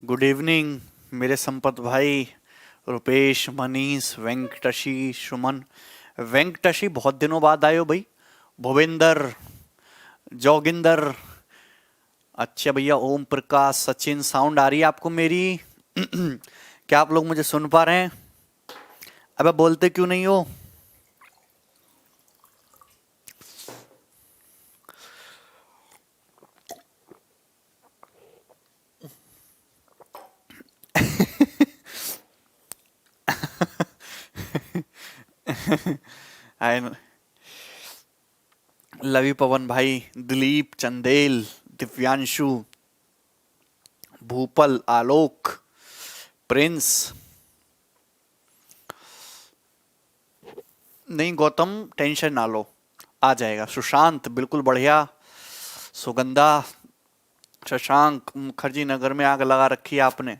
Good evening मेरे संपत भाई, रुपेश, मनीष, वेंकटशी, सुमन। वेंकटशी बहुत दिनों बाद आए हो भाई। भूपेंद्र, जोगिंदर। अच्छा भैया, ओम प्रकाश, सचिन, साउंड आ रही है आपको मेरी? क्या आप लोग मुझे सुन पा रहे हैं? अबे बोलते क्यों नहीं हो? आई लवी, पवन भाई, दिलीप, चंदेल, दिव्यांशु, भूपल, आलोक, प्रिंस। नहीं गौतम, टेंशन ना लो, आ जाएगा। सुशांत बिल्कुल बढ़िया। सुगंधा, शशांक। मुखर्जी नगर में आग लगा रखी है आपने।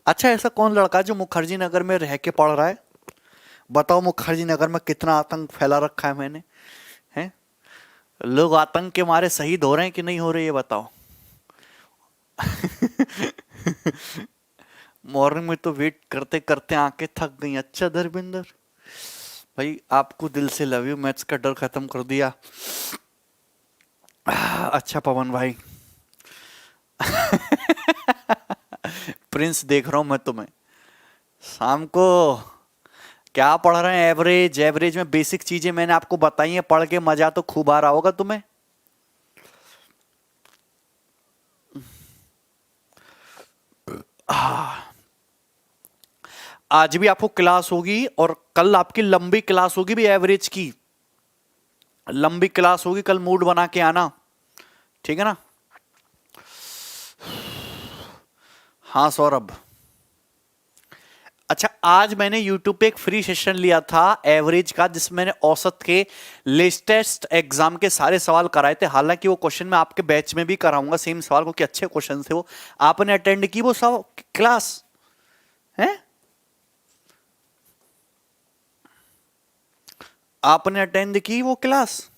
अच्छा, ऐसा कौन लड़का जो मुखर्जी नगर में रह के पढ़ रहा है? बताओ, मुखर्जी नगर में कितना आतंक फैला रखा है मैंने। हैं? लोग आतंक के मारे शहीद हो रहे हैं कि नहीं हो रहे, ये बताओ। मॉर्निंग में तो वेट करते करते आंखें थक गई। अच्छा धर्मेंद्र भाई, आपको दिल से लव यू, मैथ्स का डर खत्म कर दिया। अच्छा पवन भाई। प्रिंस देख रहा हूं मैं तुम्हें शाम को। क्या पढ़ रहे हैं? एवरेज। एवरेज में बेसिक चीजें मैंने आपको बताई हैं, पढ़ के मजा तो खूब आ रहा होगा तुम्हें। आज भी आपको क्लास होगी और कल आपकी लंबी क्लास होगी भी, एवरेज की लंबी क्लास होगी। कल मूड बना के आना, ठीक है ना? हाँ सौरभ। अच्छा, आज मैंने YouTube पे एक फ्री सेशन लिया था एवरेज का, जिसमें मैंने औसत के लेटेस्ट एग्जाम के सारे सवाल कराए थे। हालांकि वो क्वेश्चन मैं आपके बैच में भी कराऊंगा, सेम सवाल, क्योंकि अच्छे क्वेश्चन थे वो। आपने अटेंड की वो सब क्लास? है? आपने अटेंड की वो क्लास?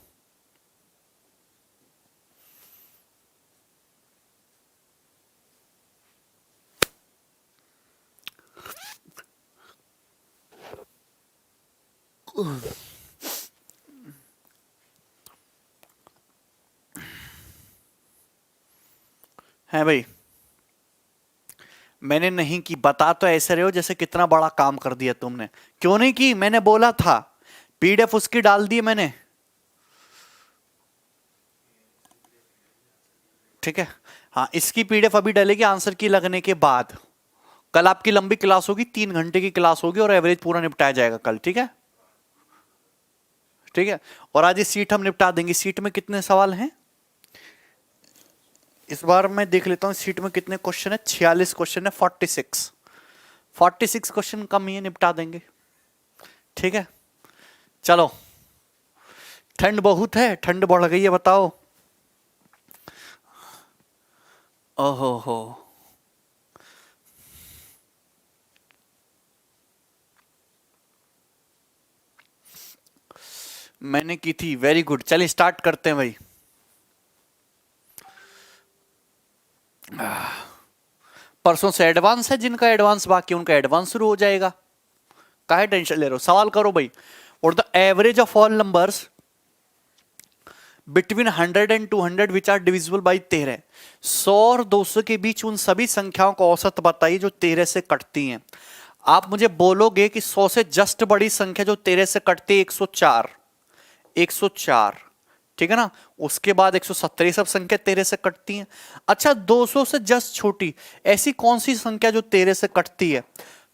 है भाई? मैंने नहीं की। बता तो ऐसे रहे हो जैसे कितना बड़ा काम कर दिया तुमने। क्यों नहीं की? मैंने बोला था। पीडीएफ उसकी डाल दी मैंने, ठीक है? हाँ, इसकी पीडीएफ अभी डलेगी आंसर की लगने के बाद। कल आपकी लंबी क्लास होगी, 3 घंटे की क्लास होगी और एवरेज पूरा निपटाया जाएगा कल, ठीक है? ठीक है। और आज ये सीट हम निपटा देंगे। सीट में कितने सवाल हैं इस बार? मैं देख लेता हूँ सीट में कितने क्वेश्चन है। 46 क्वेश्चन है। 46 क्वेश्चन कम ही है, निपटा देंगे, ठीक है? चलो। ठंड बहुत है, ठंड बढ़ गई है, बताओ। ओहो हो। मैंने की थी। Very good. चलिए स्टार्ट करते हैं भाई। परसों से एडवांस है, जिनका एडवांस बाकी उनका एडवांस शुरू हो जाएगा। काहे टेंशन ले रहे हो? सवाल करो भाई। और the average of all numbers between 100 and 200 which are divisible by 13। 100 और 200 के बीच उन सभी संख्याओं का औसत बताइए जो 13 से कटती हैं। आप मुझे बोलोगे कि 100 से जस्ट बड़ी संख्या जो 13 से कटती है 104। 104, ठीक है ना? उसके बाद 170 सब संख्या 13 से कटती हैं। अच्छा, 200 से जस्ट छोटी ऐसी कौन सी संख्या जो 13 से कटती है?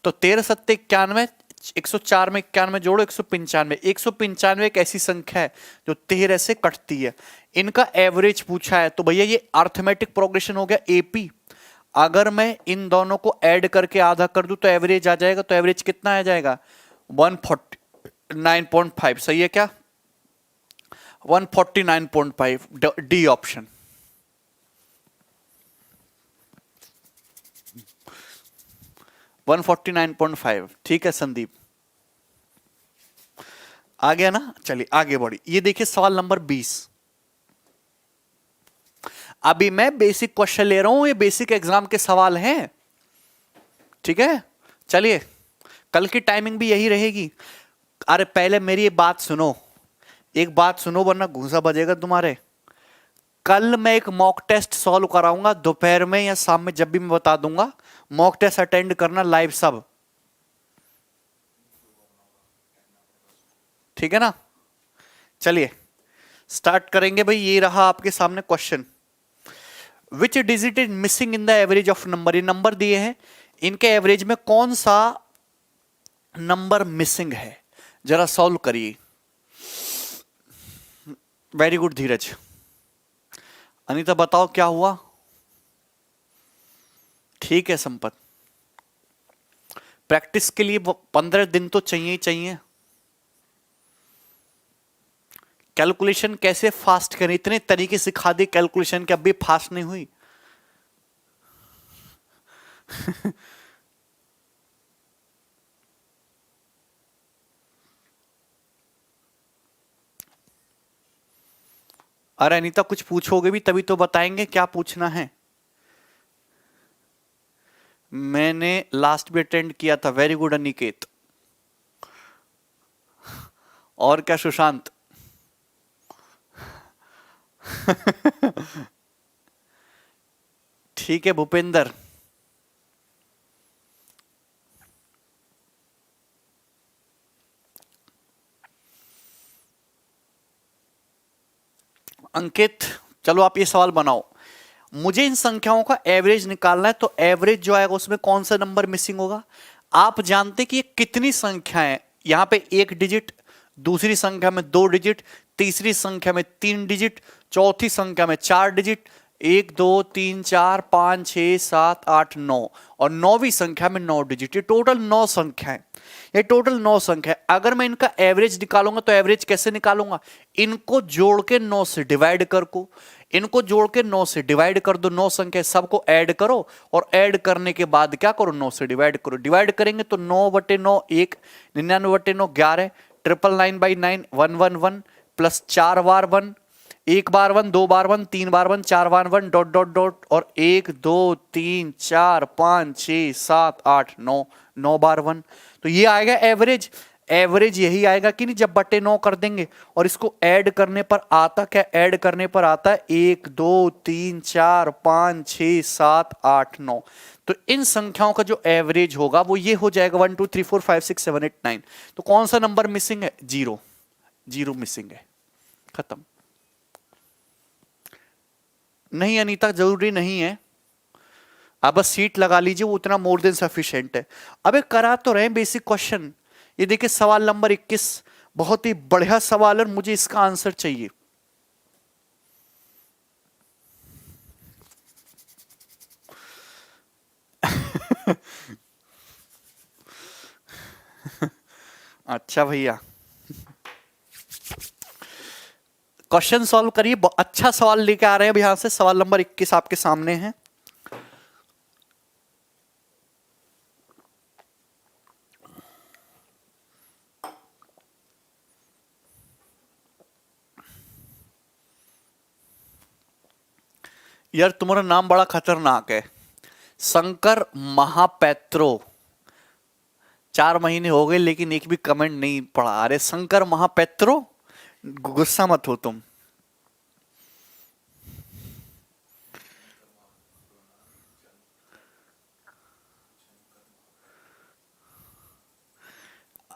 तो 13 सत्ते 91, 104 में 91 जोड़ो 195। 195 एक ऐसी संख्या है जो 13 से कटती है। इनका एवरेज पूछा है, तो भैया ये अर्थमेटिक प्रोग्रेशन हो गया एपी। अगर मैं इन दोनों को ऐड करके आधा कर दूं तो एवरेज आ जाएगा। तो एवरेज कितना आ जाएगा? 149.5। सही है क्या? 149.5, डी ऑप्शन। 149.5, ठीक है संदीप? आ गया ना? चलिए आगे बढ़ी। ये देखिए सवाल नंबर 20। अभी मैं बेसिक क्वेश्चन ले रहा हूं, ये बेसिक एग्जाम के सवाल हैं। ठीक है, चलिए कल की टाइमिंग भी यही रहेगी। अरे पहले मेरी एक बात सुनो, एक बात सुनो वरना घूंसा बजेगा तुम्हारे। कल मैं एक मॉक टेस्ट सॉल्व कराऊंगा दोपहर में या शाम में, जब भी मैं बता दूंगा। मॉक टेस्ट अटेंड करना लाइव सब, ठीक है ना। चलिए स्टार्ट करेंगे भाई। ये रहा आपके सामने question. Which digit is missing in the average of number. ये नंबर दिए हैं, इनके एवरेज में कौन सा नंबर मिसिंग है, जरा सॉल्व करिए। वेरी गुड धीरज। अनीता बताओ क्या हुआ। ठीक है संपत, प्रैक्टिस के लिए 15 दिन तो चाहिए ही चाहिए। कैलकुलेशन कैसे फास्ट करें, इतने तरीके सिखा दी कैलकुलेशन के, अब भी फास्ट नहीं हुई। अरे अनीता कुछ पूछोगे भी तभी तो बताएंगे क्या पूछना है। मैंने लास्ट भी अटेंड किया था। Very good Aniket. और क्या सुशांत। ठीक है भूपेंद्र। अंकित चलो आप ये सवाल बनाओ। मुझे इन संख्याओं का एवरेज निकालना है, तो एवरेज जो आएगा उसमें कौन सा नंबर मिसिंग होगा। आप जानते कि ये कितनी संख्याएं, यहां पे एक डिजिट, दूसरी संख्या में 2 डिजिट, तीसरी संख्या में 3 डिजिट, चौथी संख्या में 4 डिजिट, 1 2 3 4 5 6 7 8 9, और 9वीं संख्या में 9 डिजिट। ये टोटल 9 संख्याएं, ये टोटल 9 संख्या है। अगर मैं इनका एवरेज निकालूंगा तो एवरेज कैसे निकालूंगा, इनको जोड़ के 9 से डिवाइड कर को, इनको जोड़ के 9 से डिवाइड कर दो। 9 संख्या सबको ऐड करो, और ऐड करने के बाद क्या करो, 9 से डिवाइड करो। डिवाइड करेंगे तो 9 बटे 9 1, 99 बटे 9 11, 999/9 111 प्लस 4 बार 1, 1 बार 1 2 बार 1 3 बार 1 4 बार 1 डॉट डॉट डॉट, और 1 2 3 4 5 6 7 8 9, 9 बार 1। तो ये आएगा एवरेज। एवरेज यही आएगा कि नहीं, जब बटे 9 कर देंगे। और इसको ऐड करने पर आता क्या, ऐड करने पर आता है 1 2 3 4 5 6 7 8 9। तो इन संख्याओं का जो एवरेज होगा वो ये हो जाएगा 1 2 3 4 5 6 7 8 9। तो कौन सा नंबर मिसिंग है, 0, 0 मिसिंग है, खत्म। नहीं अनीता जरूरी नहीं है, आप बस सीट लगा लीजिए, वो उतना मोर देन सफिशिएंट है। अबे करा तो रहे बेसिक क्वेश्चन। ये देखिए सवाल नंबर 21, बहुत ही बढ़िया सवाल है, मुझे इसका आंसर चाहिए। अच्छा भैया क्वेश्चन सॉल्व करिए। अच्छा सवाल लेके आ रहे हैं अब यहां से। सवाल नंबर 21 आपके सामने है। यार तुम्हारा नाम बड़ा खतरनाक है, शंकर महापैत्रो। 4 महीने हो गए लेकिन एक भी कमेंट नहीं पढ़ा। अरे शंकर महापैत्रो, गुस्सा मत हो तुम।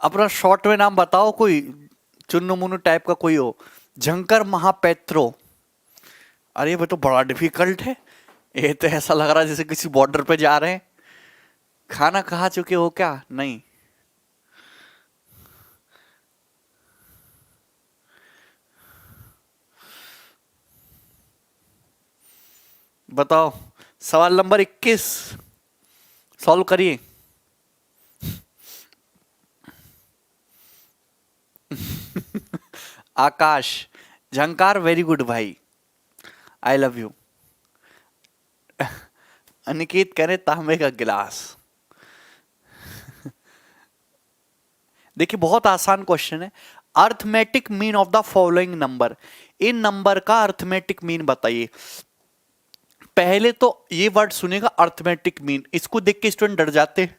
अपना शॉर्ट में नाम बताओ, कोई चुन्नू मुन्नू टाइप का कोई हो। झंकर महापैत्रो। अरे वो तो बड़ा डिफिकल्ट है, ये तो ऐसा लग रहा है जैसे किसी बॉर्डर पे जा रहे हैं। खाना खा चुके हो क्या, नहीं। बताओ सवाल नंबर 21 सॉल्व करिए। आकाश, झंकार वेरी गुड भाई, आई लव यू। अनिकेत कह रहे तांबे का गिलास। देखिए बहुत आसान क्वेश्चन है। Arithmetic mean of the following number, in number का अर्थमेटिक मीन बताइए। पहले तो ये वर्ड सुनेगा अर्थमेटिक मीन, इसको देख के स्टूडेंट डर जाते हैं।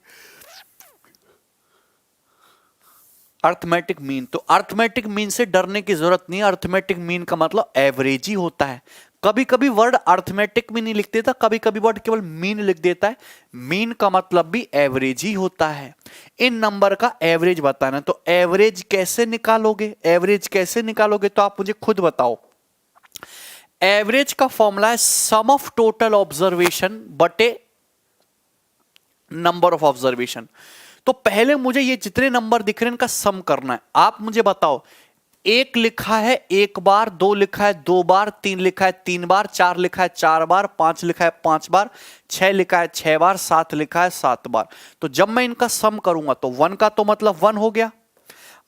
अर्थमेटिक मीन, तो अर्थमेटिक मीन से डरने की जरूरत नहीं है। अर्थमेटिक मीन का मतलब एवरेज ही होता है। कभी कभी वर्ड अर्थमेटिक में नहीं लिख देता, कभी कभी वर्ड केवल मीन लिख देता है। मीन का मतलब भी एवरेज ही होता है। इन नंबर का एवरेज बताना, तो एवरेज कैसे निकालोगे, एवरेज कैसे निकालोगे, तो आप मुझे खुद बताओ। एवरेज का फॉर्मूला है सम ऑफ टोटल ऑब्जर्वेशन बटे नंबर ऑफ ऑब्जर्वेशन। तो पहले मुझे ये जितने नंबर दिख रहे हैं इनका सम करना है। आप मुझे बताओ, एक लिखा है एक बार, दो लिखा है दो बार, तीन लिखा है तीन बार, चार लिखा है चार बार, पांच लिखा है पांच बार, छह लिखा है छह बार, सात लिखा है सात बार। तो जब मैं इनका सम करूंगा तो वन का तो मतलब वन हो गया।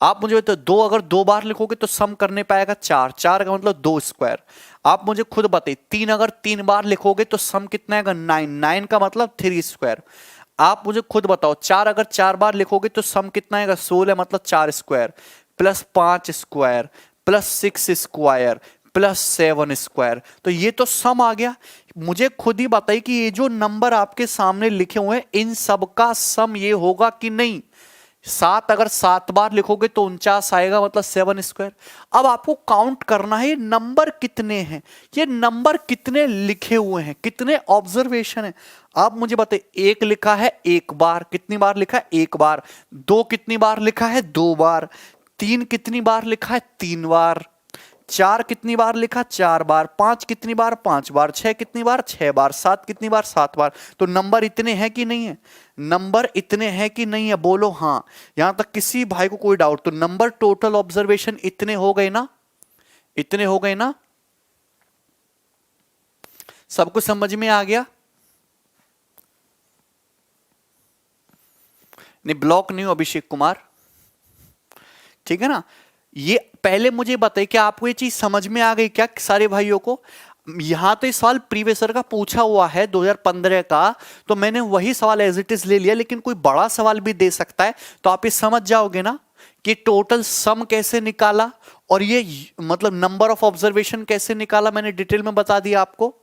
आप मुझे तो दो अगर दो बार लिखोगे तो सम करने पाएगा चार, चार का मतलब दो स्क्वायर। आप मुझे खुद बताइए, तीन अगर तीन बार लिखोगे तो सम कितना आएगा नाइन, नाइन का मतलब थ्री स्क्वायर। आप मुझे खुद बताओ, चार अगर चार बार लिखोगे तो सम कितना आएगा सोलह, मतलब चार स्क्वायर प्लस पांच square plus six square plus seven square. तो ये तो सम आ गया। मुझे खुद ही बताइए कि ये जो नंबर आपके सामने लिखे हुए हैं इन सब का सम ये होगा कि नहीं। सात अगर सात बार लिखोगे तो 49 आएगा, मतलब सेवन स्क्वायर। अब आपको काउंट करना है ये नंबर कितने हैं, ये नंबर कितने लिखे हुए हैं, कितने ऑब्जर्वेशन है। आप मुझे बताइए, एक लिखा है एक बार, कितनी बार लिखा है एक बार। दो कितनी बार लिखा है दो बार। तीन कितनी बार लिखा है तीन बार। चार कितनी बार लिखा चार बार। पांच कितनी बार पांच बार। छह कितनी बार छह बार। सात कितनी बार सात बार। तो नंबर इतने हैं कि नहीं है, नंबर इतने हैं कि नहीं है, बोलो हाँ। यहां तक किसी भाई को कोई डाउट? तो नंबर टोटल ऑब्जर्वेशन इतने हो गए ना, इतने हो गए ना, सबको समझ में आ गया? नहीं ब्लॉक नहीं हो अभिषेक कुमार, ठीक है ना। ये पहले मुझे बताइए कि आपको ये चीज समझ में आ गई क्या सारे भाइयों को? यहां तो इस सवाल प्रीवियस ईयर का पूछा हुआ है 2015 का, तो मैंने वही सवाल एज इट इज ले लिया, लेकिन कोई बड़ा सवाल भी दे सकता है। तो आप ये समझ जाओगे ना कि टोटल सम कैसे निकाला और ये मतलब नंबर ऑफ ऑब्जर्वेशन कैसे निकाला, मैंने डिटेल में बता दिया आपको।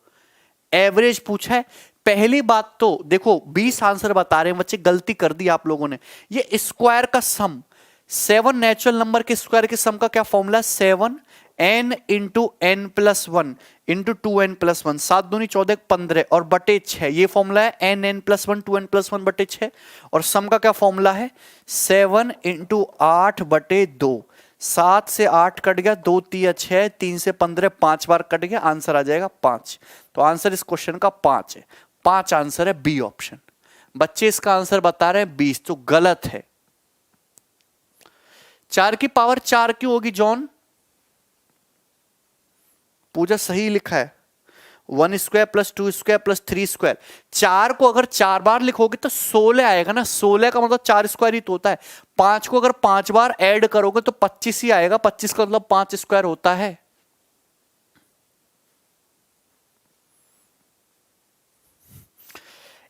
एवरेज पूछा है। पहली बात तो देखो 20 आंसर बता रहे हैं बच्चे, गलती कर दी आप लोगों ने। ये स्क्वायर का सम, सेवन नेचुरल नंबर के स्क्वायर के सम का क्या formula? Seven n into n plus one into two n plus one, सात दूनी 14 15 और बटे 6, ये फॉर्मूला है n n plus one two n plus one बटे 6। और सम का क्या फॉर्मूला है? 7 इंटू 8 बटे 2। 7 से 8 कट गया, 2 तिया 6, 3 से 15 5 बार कट गया, आंसर आ जाएगा 5। तो आंसर इस क्वेश्चन का 5 है। 5 आंसर है बी ऑप्शन। बच्चे इसका आंसर बता रहे हैं 20, तो गलत है। 4 की पावर 4 क्यों होगी जॉन? पूजा सही लिखा है, 1 square plus 2 square plus 3 square. 4 को अगर 4 बार लिखोगे तो 16 आएगा ना, 16 का मतलब 4 स्क्वायर ही तो होता है। 5 को अगर 5 बार ऐड करोगे तो 25 ही आएगा, 25 का मतलब 5 स्क्वायर होता है।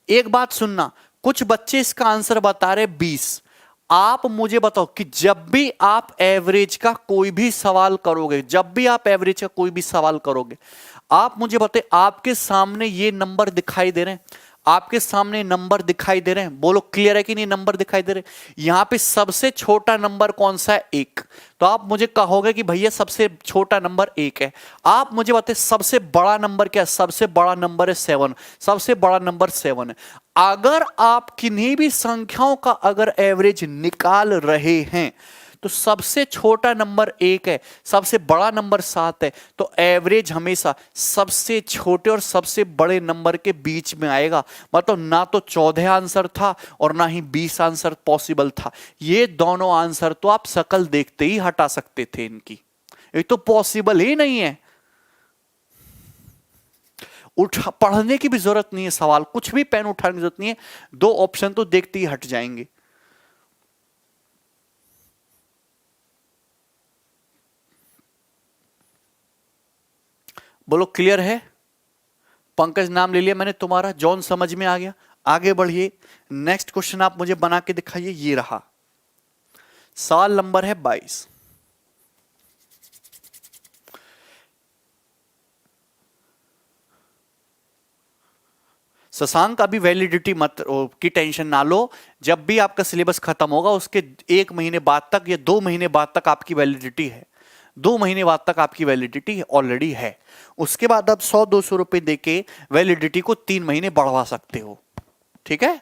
एक बात सुनना, कुछ बच्चे इसका आंसर बता रहे 20। आप मुझे बताओ कि जब भी आप एवरेज का कोई भी सवाल करोगे, जब भी आप एवरेज का कोई भी सवाल करोगे, आप मुझे बताइए आपके सामने ये नंबर दिखाई दे रहे हैं, आपके सामने नंबर दिखाई दे रहे हैं, बोलो क्लियर है कि नहीं? नंबर दिखाई दे रहे हैं। यहां पे सबसे छोटा नंबर कौन सा है? एक। तो आप मुझे कहोगे कि भैया सबसे छोटा नंबर एक है। आप मुझे बताइए सबसे बड़ा नंबर क्या है? सबसे बड़ा नंबर है 7। सबसे बड़ा नंबर 7 है। अगर आप किन्हीं भी संख्याओं का अगर एवरेज निकाल रहे हैं तो सबसे छोटा नंबर 1 है, सबसे बड़ा नंबर 7 है। तो एवरेज हमेशा सबसे छोटे और सबसे बड़े नंबर के बीच में आएगा। मतलब ना तो 14 आंसर था और ना ही 20 आंसर पॉसिबल था। ये दोनों आंसर तो आप शकल देखते ही हटा सकते थे इनकी, ये तो पॉसिबल ही नहीं है। पढ़ने की भी जरूरत नहीं है, सवाल कुछ भी पेन उठाने की जरूरत नहीं है, दो ऑप्शन तो देखते ही हट जाएंगे। बोलो क्लियर है? पंकज नाम ले लिया मैंने तुम्हारा, जॉन समझ में आ गया। आगे बढ़िए, नेक्स्ट क्वेश्चन आप मुझे बना के दिखाइए। ये रहा सवाल नंबर है 22। शशांक अभी वैलिडिटी मत की टेंशन ना लो, जब भी आपका सिलेबस खत्म होगा उसके 1 महीने बाद तक या 2 महीने बाद तक आपकी वैलिडिटी है, 2 महीने बाद तक आपकी वैलिडिटी ऑलरेडी है। उसके बाद आप 100-200 रुपए देके वैलिडिटी को 3 महीने बढ़वा सकते हो, ठीक है।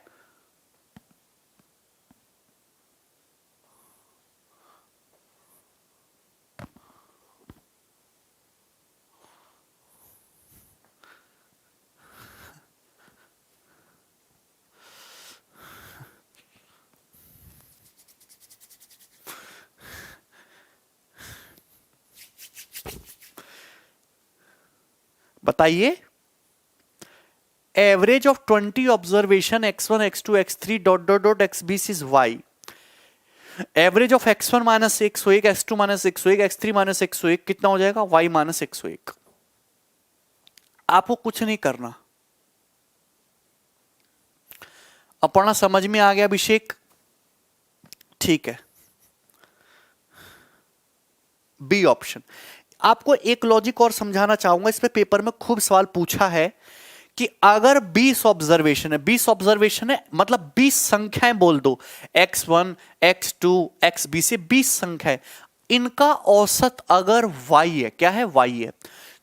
बताइए, average of 20 observation x1 x2 x3 dot dot dot xb is y। Average of x1 minus 101, x2 minus 101, x3 minus 101 कितना हो जाएगा? y minus 101। आपको कुछ नहीं करना। अपना समझ में आ गया अभिषेक? ठीक है। B option. आपको एक लॉजिक और समझाना चाहूंगा, इस पे पेपर में खूब सवाल पूछा है कि अगर 20 ऑब्जर्वेशन है, 20 ऑब्जर्वेशन है मतलब 20 संख्याएं बोल दो, x1 x2 xb से 20 संख्या है, इनका औसत अगर y है, क्या है? y है,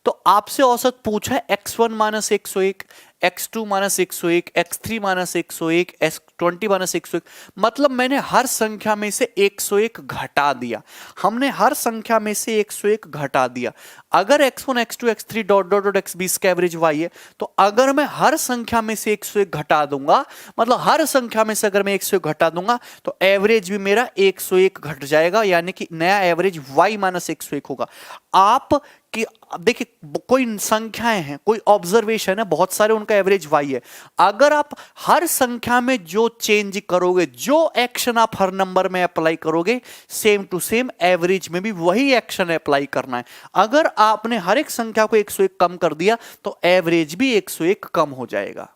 तो आपसे औसत पूछा है x1 minus 101, x2 minus 101, x3 minus 101, x20 minus 101, मतलब मैंने हर संख्या में से 101 घटा दिया, हमने हर संख्या में से 101 घटा दिया। अगर x1 x2 x3 dot dot dot x20 का एवरेज y है, तो अगर मैं हर संख्या में से 101 घटा दूंगा, मतलब हर संख्या में से अगर मैं 101 घटा दूंगा तो एवरेज भी मेरा 101 घट जाएगा, यानी कि नया एवरेज y माइनस 101 होगा। आप कि देखिए कोई संख्याएं हैं, कोई ऑब्जर्वेशन है, बहुत सारे, उनका एवरेज y है। अगर आप हर संख्या में जो चेंज करोगे, जो एक्शन आप हर नंबर में अप्लाई करोगे, सेम टू सेम एवरेज में भी वही एक्शन अप्लाई करना है। अगर आपने हर एक संख्या को 101 कम कर दिया तो एवरेज भी 101 कम हो जाएगा।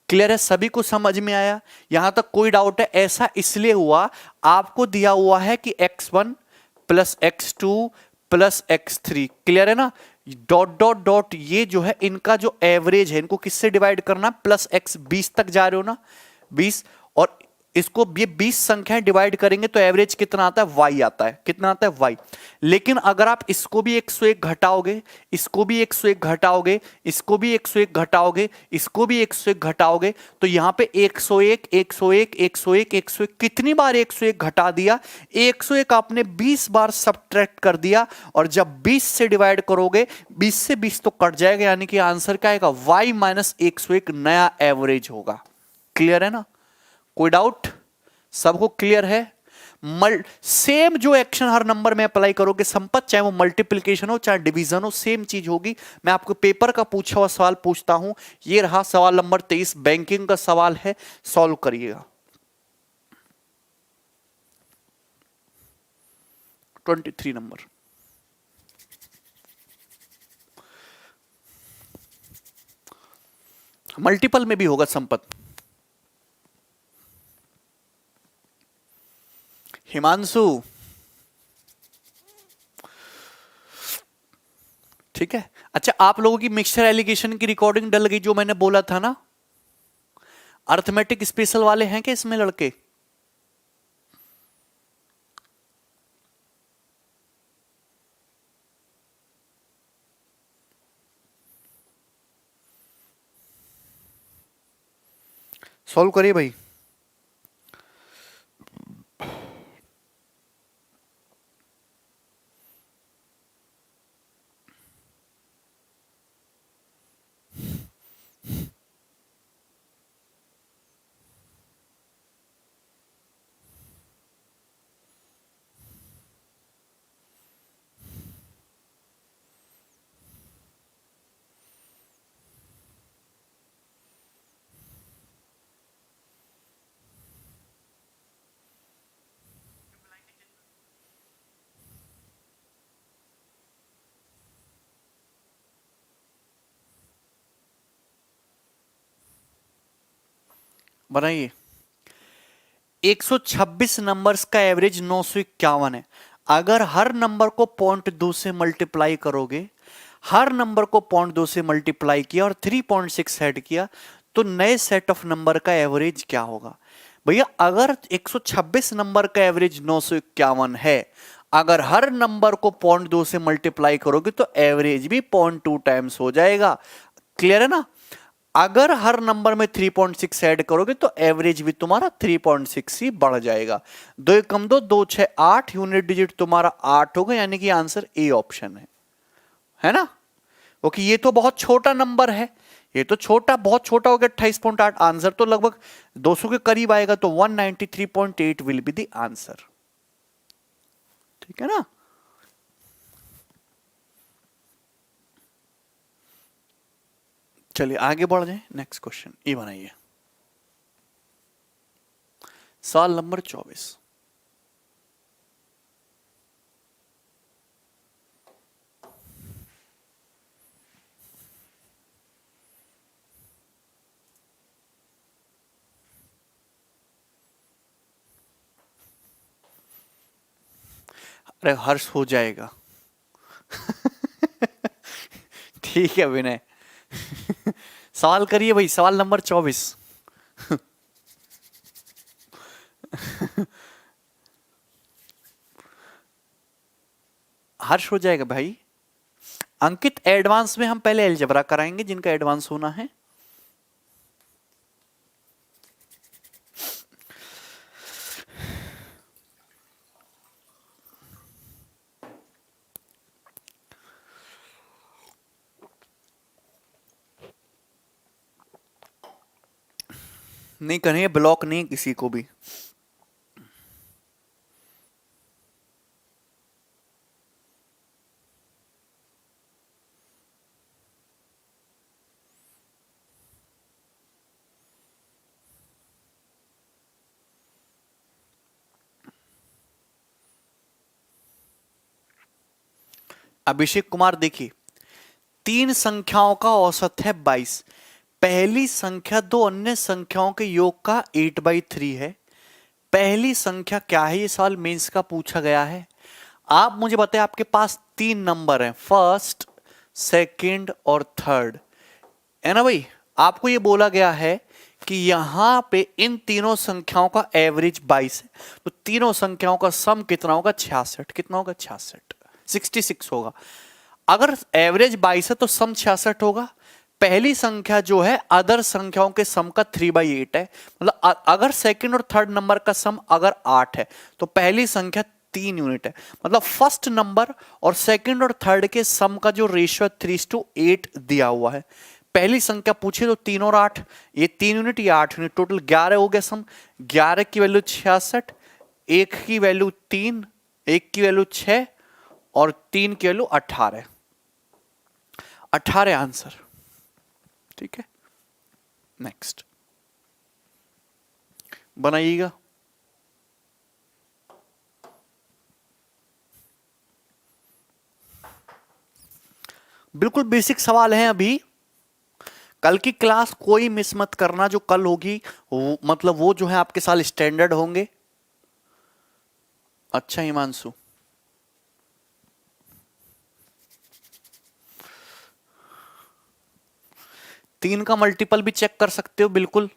क्लियर है? सभी को समझ में आया? यहां तक कोई डाउट है? ऐसा इसलिए हुआ, आपको दिया हुआ है कि x1 plus x2 plus x3, clear है ना? डॉट डॉट डॉट ये जो है इनका जो एवरेज है, इनको किससे डिवाइड करना? प्लस x 20 तक जा रहे हो ना, 20, और इसको ये 20 संख्याएं डिवाइड करेंगे तो एवरेज कितना आता है? y आता है। कितना आता है? y। लेकिन अगर आप इसको भी 101 घटाओगे, इसको भी 101 घटाओगे, इसको भी 101 घटाओगे, इसको भी 101 घटाओगे, तो यहां पे 101 101 101 101 कितनी बार 101 घटा दिया? 101 आपने 20 बार सब्ट्रैक्ट कर दिया, और जब 20 से डिवाइड करोगे, 20 से 20 तो कट जाएगा, यानी कि आंसर क्या आएगा? y माइनस 101 नया एवरेज होगा। क्लियर है ना? कोई डाउट? सबको क्लियर है? सेम जो एक्शन हर नंबर में अप्लाई करोगे संपत, चाहे वो मल्टीप्लिकेशन हो चाहे डिवीजन हो, सेम चीज होगी। मैं आपको पेपर का पूछा हुआ सवाल पूछता हूं, ये रहा सवाल नंबर 23, बैंकिंग का सवाल है, सॉल्व करिएगा। 23 नंबर। मल्टीपल में भी होगा संपत। हिमांशु, ठीक है। अच्छा, आप लोगों की मिक्सचर एलिगेशन की रिकॉर्डिंग डल गई, जो मैंने बोला था ना। अर्थमेटिक स्पेशल वाले हैं क्या इसमें लड़के? सॉल्व करिए भाई। बनाइए। 126 नंबर्स का एवरेज 951 है। अगर हर नंबर को 0.2 से मल्टीप्लाई करोगे, हर नंबर को 0.2 से मल्टीप्लाई किया और 3.6 ऐड किया, तो नए सेट ऑफ नंबर का एवरेज क्या होगा? भैया अगर 126 नंबर का एवरेज 951 है, अगर हर नंबर को 0.2 से मल्टीप्लाई करोगे तो एवरेज भी 0.2 टाइम्स हो जाएगा। क्लियर है ना? अगर हर नंबर में 3.6 ऐड करोगे तो एवरेज भी तुम्हारा 3.6 ही बढ़ जाएगा। 2 कम 2 2 6 8, यूनिट डिजिट तुम्हारा 8 होगा, यानी कि आंसर ए ऑप्शन है ना? क्योंकि ये तो बहुत छोटा नंबर है, ये तो छोटा, बहुत छोटा हो गया 28.8। आंसर तो लगभग 200 के करीब आएगा, तो 193.8 विल बी द आंसर। ठीक है ना? चलिए आगे बढ़ जाए, नेक्स्ट क्वेश्चन ये बनाइए, सवाल नंबर 24। अरे हर्ष हो जाएगा। ठीक है विनय। सवाल करिए भाई, सवाल नंबर 24। हर्ष हो जाएगा भाई। अंकित एडवांस में हम पहले अलजेब्रा कराएंगे, जिनका एडवांस होना है। नहीं करेंगे, ब्लॉक नहीं किसी को भी। अभिषेक कुमार देखिए, 3 संख्याओं का औसत है 22। पहली संख्या 2 अन्य संख्याओं के योग का 8/3 है। पहली संख्या क्या है? ये सवाल मेंस का पूछा गया है। आप मुझे बताएं, आपके पास 3 नंबर हैं, फर्स्ट, सेकंड और थर्ड, है ना भाई? आपको ये बोला गया है कि यहां पे इन तीनों संख्याओं का एवरेज 22 है, तो तीनों संख्याओं का सम कितना होगा? 66। कितना होगा? 66, 66 होगा। अगर एवरेज 22 है तो सम 66 होगा। पहली संख्या जो है अदर संख्याओं के सम का 3/8 है, मतलब अगर सेकंड और थर्ड नंबर का सम अगर 8 है तो पहली संख्या 3 यूनिट है, मतलब फर्स्ट नंबर और सेकंड और थर्ड के सम का जो रेशियो 3:8 दिया हुआ है। पहली संख्या पूछे तो 3 और 8, ये 3 यूनिट, ये 8 यूनिट, टोटल 11 हो गया सम। 11 की वैल्यू 66, 1 की वैल्यू 3, 1 की वैल्यू 6 और 3 की वैल्यू 18। 18 आंसर। ठीक है, नेक्स्ट बनाइएगा। बिल्कुल बेसिक सवाल है अभी। कल की क्लास कोई मिस मत करना, जो कल होगी मतलब वो जो है आपके साल स्टैंडर्ड होंगे। अच्छा हिमांशु, तीन का मल्टीपल भी चेक कर सकते हो बिल्कुल।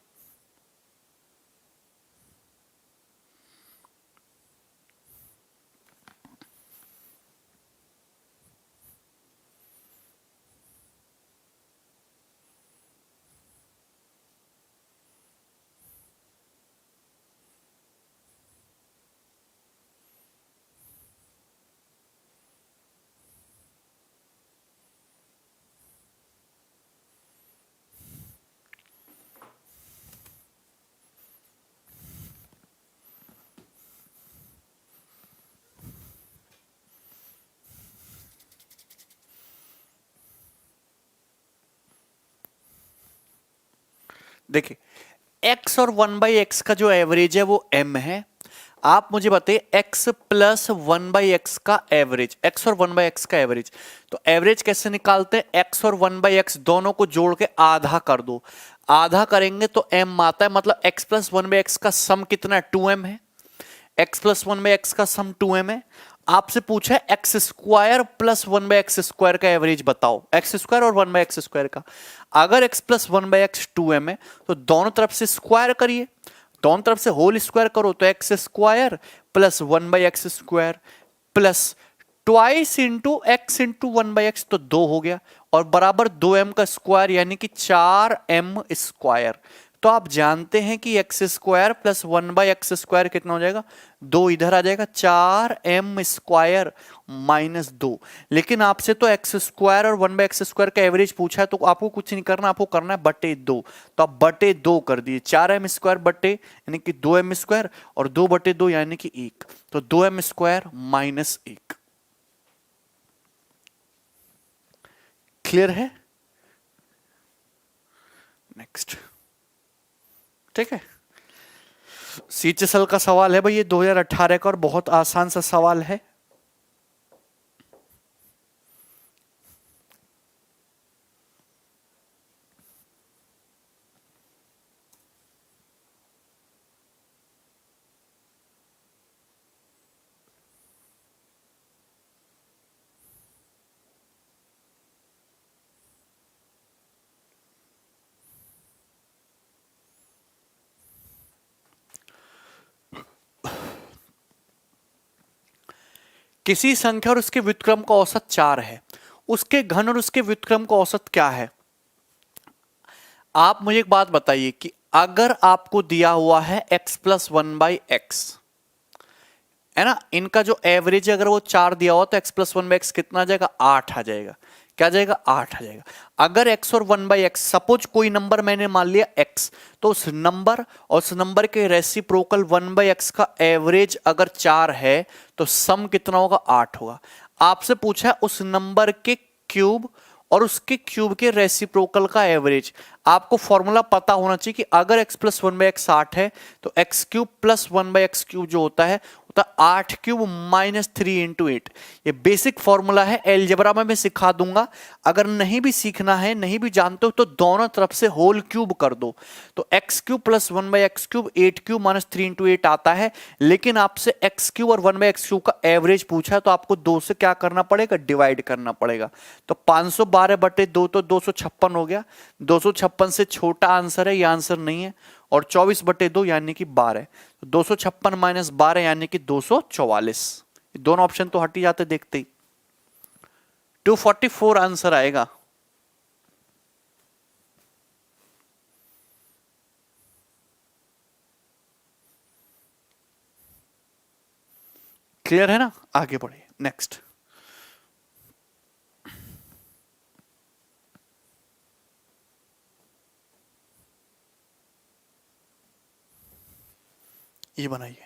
देखिए x और 1/x का जो एवरेज है वो m है। आप मुझे बताइए x प्लस 1/x का एवरेज, x और 1/x का एवरेज। तो एवरेज कैसे निकालते हैं? x और 1/x दोनों को जोड़ के आधा कर दो, आधा करेंगे तो m आता है, मतलब x प्लस 1/x का सम कितना है? 2m है। x प्लस 1/x का सम 2m है। आपसे पूछा है x square plus one by x square का एवरेज बताओ, एक्स स्क्वायर और वन बाई एक्स स्क्वायर का। अगर x plus one by x 2m है तो दोनों तरफ से स्क्वायर करिए, दोनों तरफ से होल स्क्वायर करो तो x square plus one by x square plus twice into x into one by x, तो 2 हो गया, और बराबर 2m का स्क्वायर यानी कि 4m स्क्वायर। तो आप जानते हैं कि x square plus one by x square कितना हो जाएगा, 2 इधर आ जाएगा, 4m स्क्वायर माइनस 2। लेकिन आपसे तो एक्स स्क्वायर और वन बाई एक्स स्क्वायर का एवरेज पूछा है, तो आपको कुछ नहीं करना, आपको करना है बटे 2। तो आप बटे 2 कर दिए, 4m स्क्वायर बटे यानी कि 2m स्क्वायर, और 2 बटे 2 यानी कि 1, तो 2m स्क्वायर माइनस 1। क्लियर है? नेक्स्ट, ठीक है। सीएचएसएल का सवाल है भाई, ये 2018 का और बहुत आसान सा सवाल है। किसी संख्या और उसके व्युत्क्रम का औसत 4 है, उसके घन और उसके व्युत्क्रम का औसत क्या है? आप मुझे एक बात बताइए कि अगर आपको दिया हुआ है x plus one by x, है ना, इनका जो एवरेज है अगर वो 4 दिया हुआ तो x plus one by x कितना आ जाएगा, 8 आ जाएगा। क्या जाएगा, 8 आ जाएगा। अगर x और वन बाई एक्स, सपोज कोई नंबर मैंने मान लिया x, तो उस नंबर और उस नंबर के रेसिप्रोकल वन बाई एक्स का एवरेज अगर 4 है तो सम कितना होगा, 8 होगा। आपसे पूछा है उस नंबर के क्यूब और उसके क्यूब के रेसिप्रोकल का एवरेज। आपको फॉर्मूला पता होना चाहिए कि अगर x plus one by x 8 है तो x cube plus one by x cube जो होता है 8 क्यूब माइनस 3 इंटू 8। ये बेसिक फॉर्मूला है, एलजेब्रा में मैं सिखा दूंगा। अगर नहीं भी सीखना है, नहीं भी जानते हो, तो दोनों तरफ से होल क्यूब कर दो, तो x cube plus one by x cube 8 cube minus 3 into 8 आता है। लेकिन आपसे एक्स क्यूब और वन बाई एक्स क्यूब का एवरेज पूछा है, तो आपको 2 से क्या करना पड़ेगा, डिवाइड करना पड़ेगा। तो 512 बटे 2 तो 256 हो गया। 256 से छोटा आंसर है, ये आंसर नहीं है। और 24 बटे 2 यानी कि 12। 256 माइनस 12 यानी कि 244। दोनों ऑप्शन तो हट ही जाते देखते ही। 244 आंसर आएगा। क्लियर है ना? आगे बढ़िए, नेक्स्ट। ये बनाइए।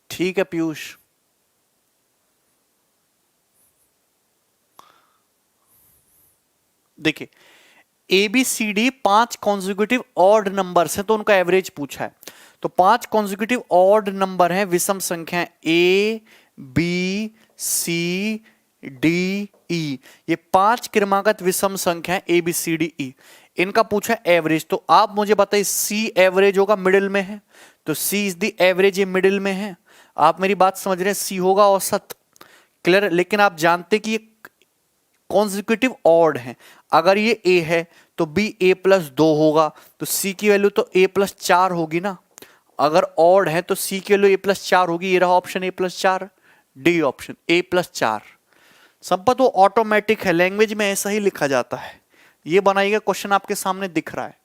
ठीक है पीयूष। देखिए, A B C D 5 consecutive odd numbers हैं, तो उनका एवरेज पूछा है। तो 5 कॉन्जिक्यूटिव ऑड नंबर हैं, विषम संख्या ए बी सी डी ई। ये 5 क्रमागत विषम संख्या है, ए बी सी डी ई। इनका पूछा है एवरेज। तो आप मुझे बताइए, सी एवरेज होगा, मिडिल में है, तो सी इज द एवरेज, ये मिडिल में है। आप मेरी बात समझ रहे हैं, सी होगा औसत। क्लियर? लेकिन आप जानते कि ये कॉन्जिक्यूटिव ऑड है। अगर ये ए है तो बी ए प्लस 2 होगा, तो सी की वैल्यू तो ए प्लस 4 होगी ना। अगर ऑड है तो सी की वैल्यू ए प्लस 4 होगी। ये रहा option A plus 4, D option A plus 4। Sampat वो ऑटोमेटिक है, लैंग्वेज में ऐसा ही लिखा जाता है। ये बनाइएगा, क्वेश्चन आपके सामने दिख रहा है।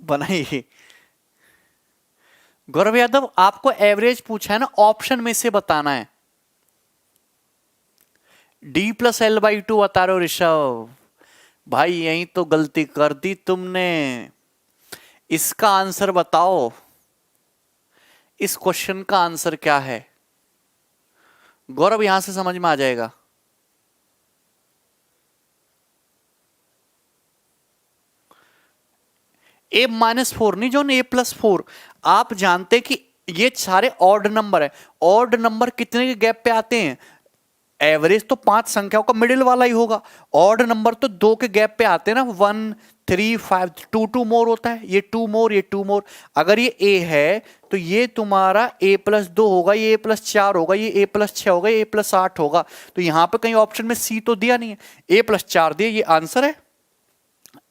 बनाइए। गौरव यादव आपको एवरेज पूछा है ना, ऑप्शन में से बताना है। D+L/2 बता रहे हो ऋषभ भाई, यही तो गलती कर दी तुमने। इसका आंसर बताओ, इस क्वेश्चन का आंसर क्या है? गौरव यहां से समझ में आ जाएगा। A-4 नहीं जो A+4। आप जानते कि ये सारे ऑड नंबर है। ऑड नंबर कितने के गैप पे आते हैं? एवरेज तो 5 संख्याओं का मिडिल वाला ही होगा। ऑड नंबर तो 2 के गैप पे आते हैं ना, 1 3 5, 2 मोर होता है, ये 2 मोर, ये 2 मोर। अगर ये A है तो ये तुम्हारा A+2 होगा, ये A+4 होगा, ये A+6 होगा, ये A+8 होगा। तो यहां पे कहीं ऑप्शन में C तो दिया नहीं है, A+4 दिया, ये आंसर है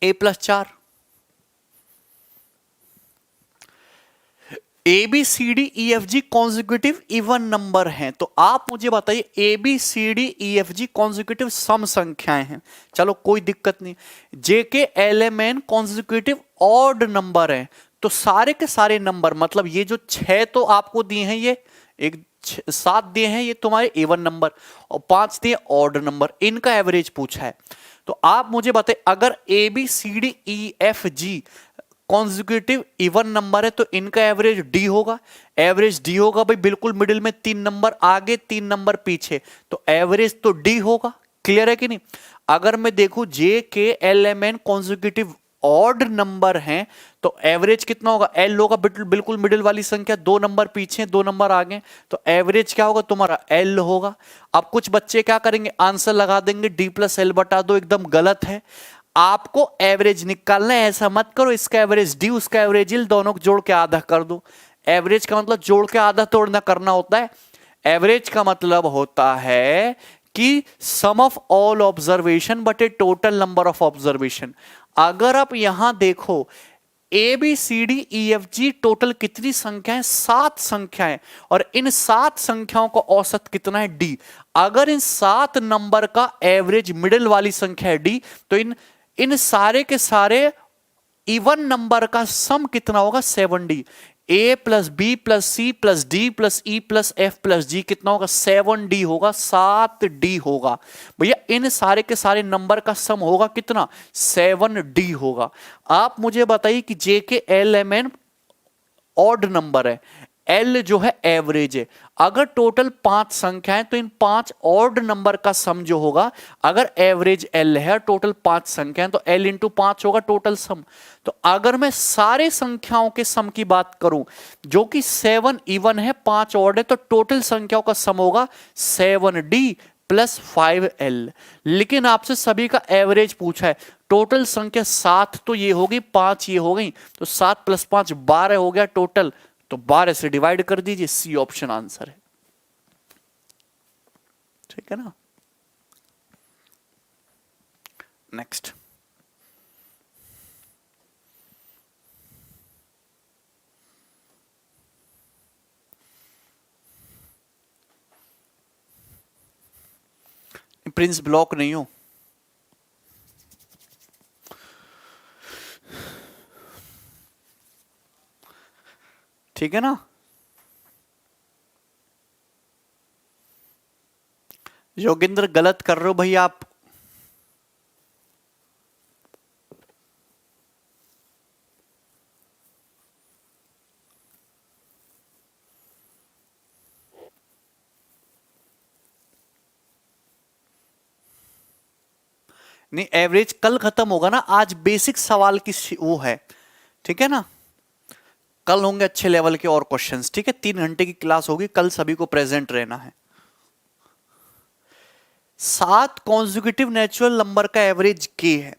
A+4। ABCDEFG consecutive even number हैं, तो आप मुझे बताइए ABCDEFG कॉन्जिक्यूटिव सम संख्याएं हैं। चलो कोई दिक्कत नहीं। JKLMN कॉन्जिक्यूटिव ऑड नंबर है, तो सारे के सारे नंबर, मतलब ये जो 6 तो आपको दिए हैं, ये एक 7 दिए हैं, ये तुम्हारे इवन नंबर, और 5 दिए ऑड नंबर, इनका एवरेज पूछा है। तो आप मुझे बताइए, अगर ABCDEFG कॉन्जिक्यूटिव इवन नंबर है तो इनका एवरेज डी होगा। एवरेज डी होगा भाई, बिल्कुल मिडिल में 3 नंबर आगे 3 नंबर पीछे, तो एवरेज तो डी होगा। क्लियर है कि नहीं? अगर मैं देखूं JKLMN कॉन्जिक्यूटिव ऑड नंबर हैं तो एवरेज कितना होगा? एल होगा, बिल्कुल मिडिल वाली संख्या, 2 नंबर पीछे 2 नंबर आगे, तो एवरेज क्या होगा तुम्हारा? एल होगा। अब कुछ बच्चे क्या करेंगे, आंसर लगा देंगे D+L बटा 2, एकदम गलत है। आपको एवरेज निकालना है, ऐसा मत करो इसका एवरेज डी उसका एवरेज एल, दोनों को जोड़ के आधा कर दो। एवरेज का मतलब जोड़ के आधा तोड़ना करना होता है। एवरेज का मतलब होता है कि सम ऑफ ऑल ऑब्जर्वेशन बटे टोटल नंबर ऑफ ऑब्जर्वेशन। अगर आप यहां देखो ABCDEFG टोटल कितनी संख्याएं? 7 संख्याएं, और इन 7 संख्याओं का औसत कितना है? D। अगर इन 7 नंबर का एवरेज मिडिल वाली संख्या है D, तो इन सारे के सारे इवन नंबर का सम कितना होगा? 7D। A+B+C+D+E+F+G कितना होगा? 7D होगा, 7D होगा। भैया इन सारे के सारे नंबर का सम होगा कितना? 7D होगा। आप मुझे बताइए कि JKLMN ऑड नंबर है, L जो है एवरेज है। अगर टोटल 5 संख्याएं तो इन 5 ऑड नंबर का सम जो होगा, अगर एवरेज L है, टोटल 5 संख्याएं, तो L इंटू 5 होगा टोटल सम। तो अगर मैं सारे संख्याओं के सम की बात करूं, जो कि 7 इवन है 5 ऑड है, तो टोटल संख्याओं का सम होगा 7D प्लस 5L। लेकिन आपसे सभी का एवरेज पूछा है। टोटल संख्या 7 तो ये होगी, 5 ये हो गई, तो 7 + 5 12 हो गया टोटल, तो 12 से डिवाइड कर दीजिए, सी ऑप्शन आंसर है। ठीक है ना? नेक्स्ट, प्रिंस ब्लॉक नहीं हो। ठीक है ना? योगेंद्र गलत कर रहे हो भाई आप। नहीं, एवरेज कल खत्म होगा ना, आज बेसिक सवाल की वो है। ठीक है ना? कल होंगे अच्छे लेवल के और क्वेश्चंस। ठीक है, 3 घंटे की क्लास होगी कल, सभी को प्रेजेंट रहना है। 7 कॉन्जिक्यूटिव नेचुरल नंबर का एवरेज के है,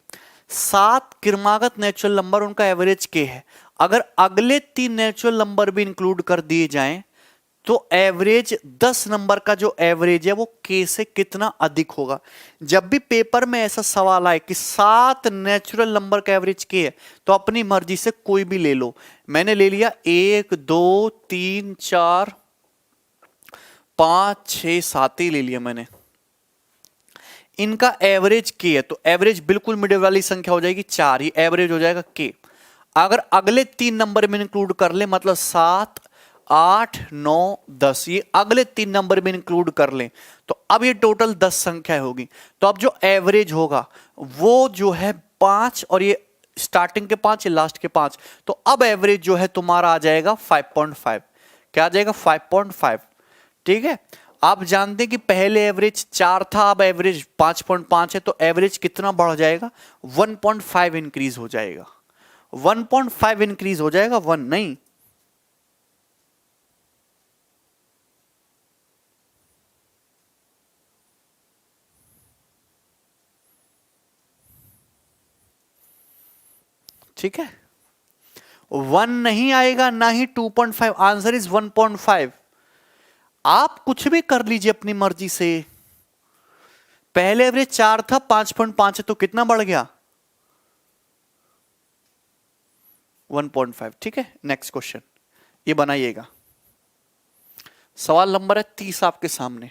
7 क्रमागत नेचुरल नंबर, उनका एवरेज के है। अगर अगले 3 नेचुरल नंबर भी इंक्लूड कर दिए जाएं तो एवरेज 10 नंबर का जो एवरेज है वो के से कितना अधिक होगा। जब भी पेपर में ऐसा सवाल आए कि 7 नेचुरल नंबर का एवरेज के है, तो अपनी मर्जी से कोई भी ले लो। मैंने ले लिया 1 2 3 4 5 6 7 ही ले लिया मैंने। इनका एवरेज के है, तो एवरेज बिल्कुल मिडिल वाली संख्या हो जाएगी 4, ही एवरेज हो जाएगा के। अगर अगले 3 नंबर में इंक्लूड कर ले, मतलब 7, 8, 9, 10, ये अगले 3 नंबर में इंक्लूड कर लें, तो अब ये टोटल 10 संख्या होगी। तो अब जो एवरेज होगा वो जो है 5, और ये स्टार्टिंग के 5, ये लास्ट के 5, तो अब एवरेज जो है तुम्हारा आ जाएगा 5.5। क्या आ जाएगा? 5.5। ठीक है, आप जानते हैं कि पहले एवरेज 4 था, अब एवरेज 5.5 है, तो एवरेज कितना बढ़ जाएगा? 1.5 इंक्रीज हो जाएगा। 1.5 इंक्रीज हो जाएगा, 1 नहीं। ठीक है, 1 नहीं आएगा, ना ही 2.5, आंसर इज 1.5। आप कुछ भी कर लीजिए अपनी मर्जी से। पहले एवरेज 4 था, 5.5 है, तो कितना बढ़ गया? 1.5। ठीक है, नेक्स्ट क्वेश्चन ये बनाइएगा। सवाल नंबर है 30 आपके सामने।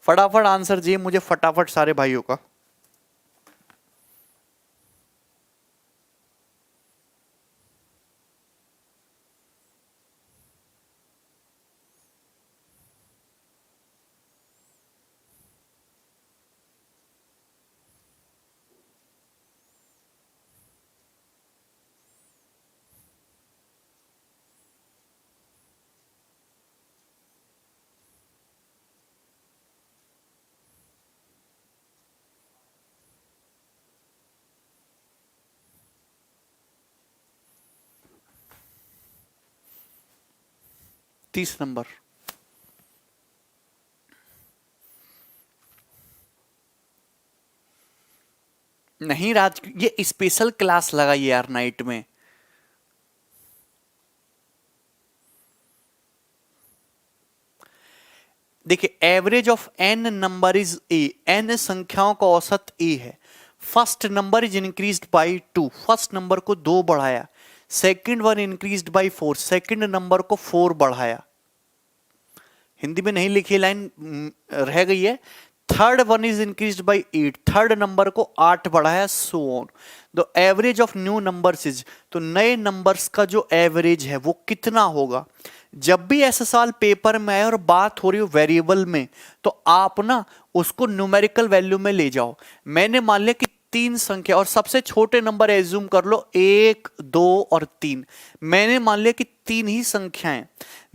फटाफट आंसर दिए मुझे, फटाफट सारे भाइयों का। तीस नंबर। नहीं राज, ये स्पेशल क्लास लगाई यार नाइट में। देखिए, average of n number is A, n संख्याओं का औसत ए है। First number is increased by 2, first number को 2 बढ़ाया। Second one increased by 4, second number को 4 बढ़ाया। हिंदी में नहीं लिखी लाइन, रह गई है। Third one is increased bye 8, third number को 8 बढ़ाया, so on. The average of new numbers is, तो नए नंबर्स का जो एवरेज है वो कितना होगा? जब भी ऐसा सवाल पेपर में आए और बात हो रही हो वेरिएबल में, तो आप ना उसको न्यूमेरिकल वैल्यू में ले जाओ। मैंने मान लिया कि 3 संख्या, और सबसे छोटे नंबर एज्यूम कर लो 1, 2 और 3। मैंने मान लिया कि 3 ही संख्याएं,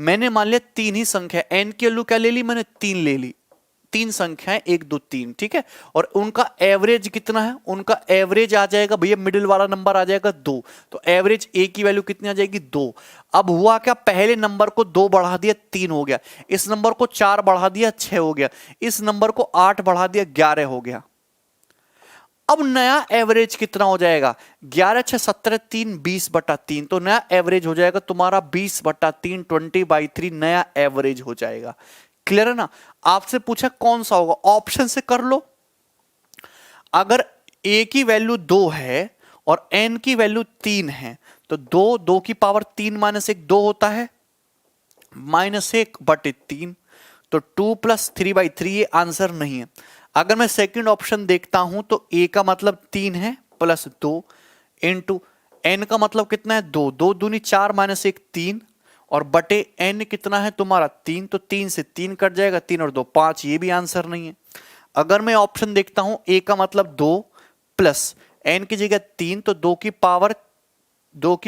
मैंने मान लिया 3 ही संख्या। एन की वैल्यू क्या ले ली मैंने? 3 ले ली। 3 संख्याएं 1, 2, 3, ठीक है। और उनका एवरेज कितना है? उनका एवरेज आ जाएगा भैया, मिडिल वाला नंबर आ जाएगा 2। तो एवरेज ए की वैल्यू कितनी आ जाएगी? 2। अब हुआ क्या? पहले नंबर को 2 बढ़ा दिया, 3 हो गया। इस नंबर को 4 बढ़ा दिया, 6 हो गया। इस नंबर को 8 बढ़ा दिया, 11 हो गया। अब नया एवरेज कितना हो जाएगा? 11, 6, 17, 3, 20/3। तो नया एवरेज हो जाएगा तुम्हारा 20/3, 20/3 नया एवरेज हो जाएगा। क्लियर है ना? आपसे पूछा कौन सा होगा, ऑप्शन से कर लो। अगर ए की वैल्यू 2 है और एन की वैल्यू 3 है, तो 2 की पावर 3 - 1 2 होता है, -1/3। तो 2 + 3/3 ये आंसर नहीं है। अगर मैं सेकंड ऑप्शन देखता हूं, तो ए का मतलब 3 है +2 इंटू एन का मतलब कितना है? 2, 2 दूनी 4 - 1 3, और बटे एन कितना है तुम्हारा? 3। तो 3 से 3 कट जाएगा, 3 और 2 5, ये भी आंसर नहीं है। अगर मैं ऑप्शन देखता हूं, ए का मतलब 2 प्लस एन की जगह 3, तो 2 की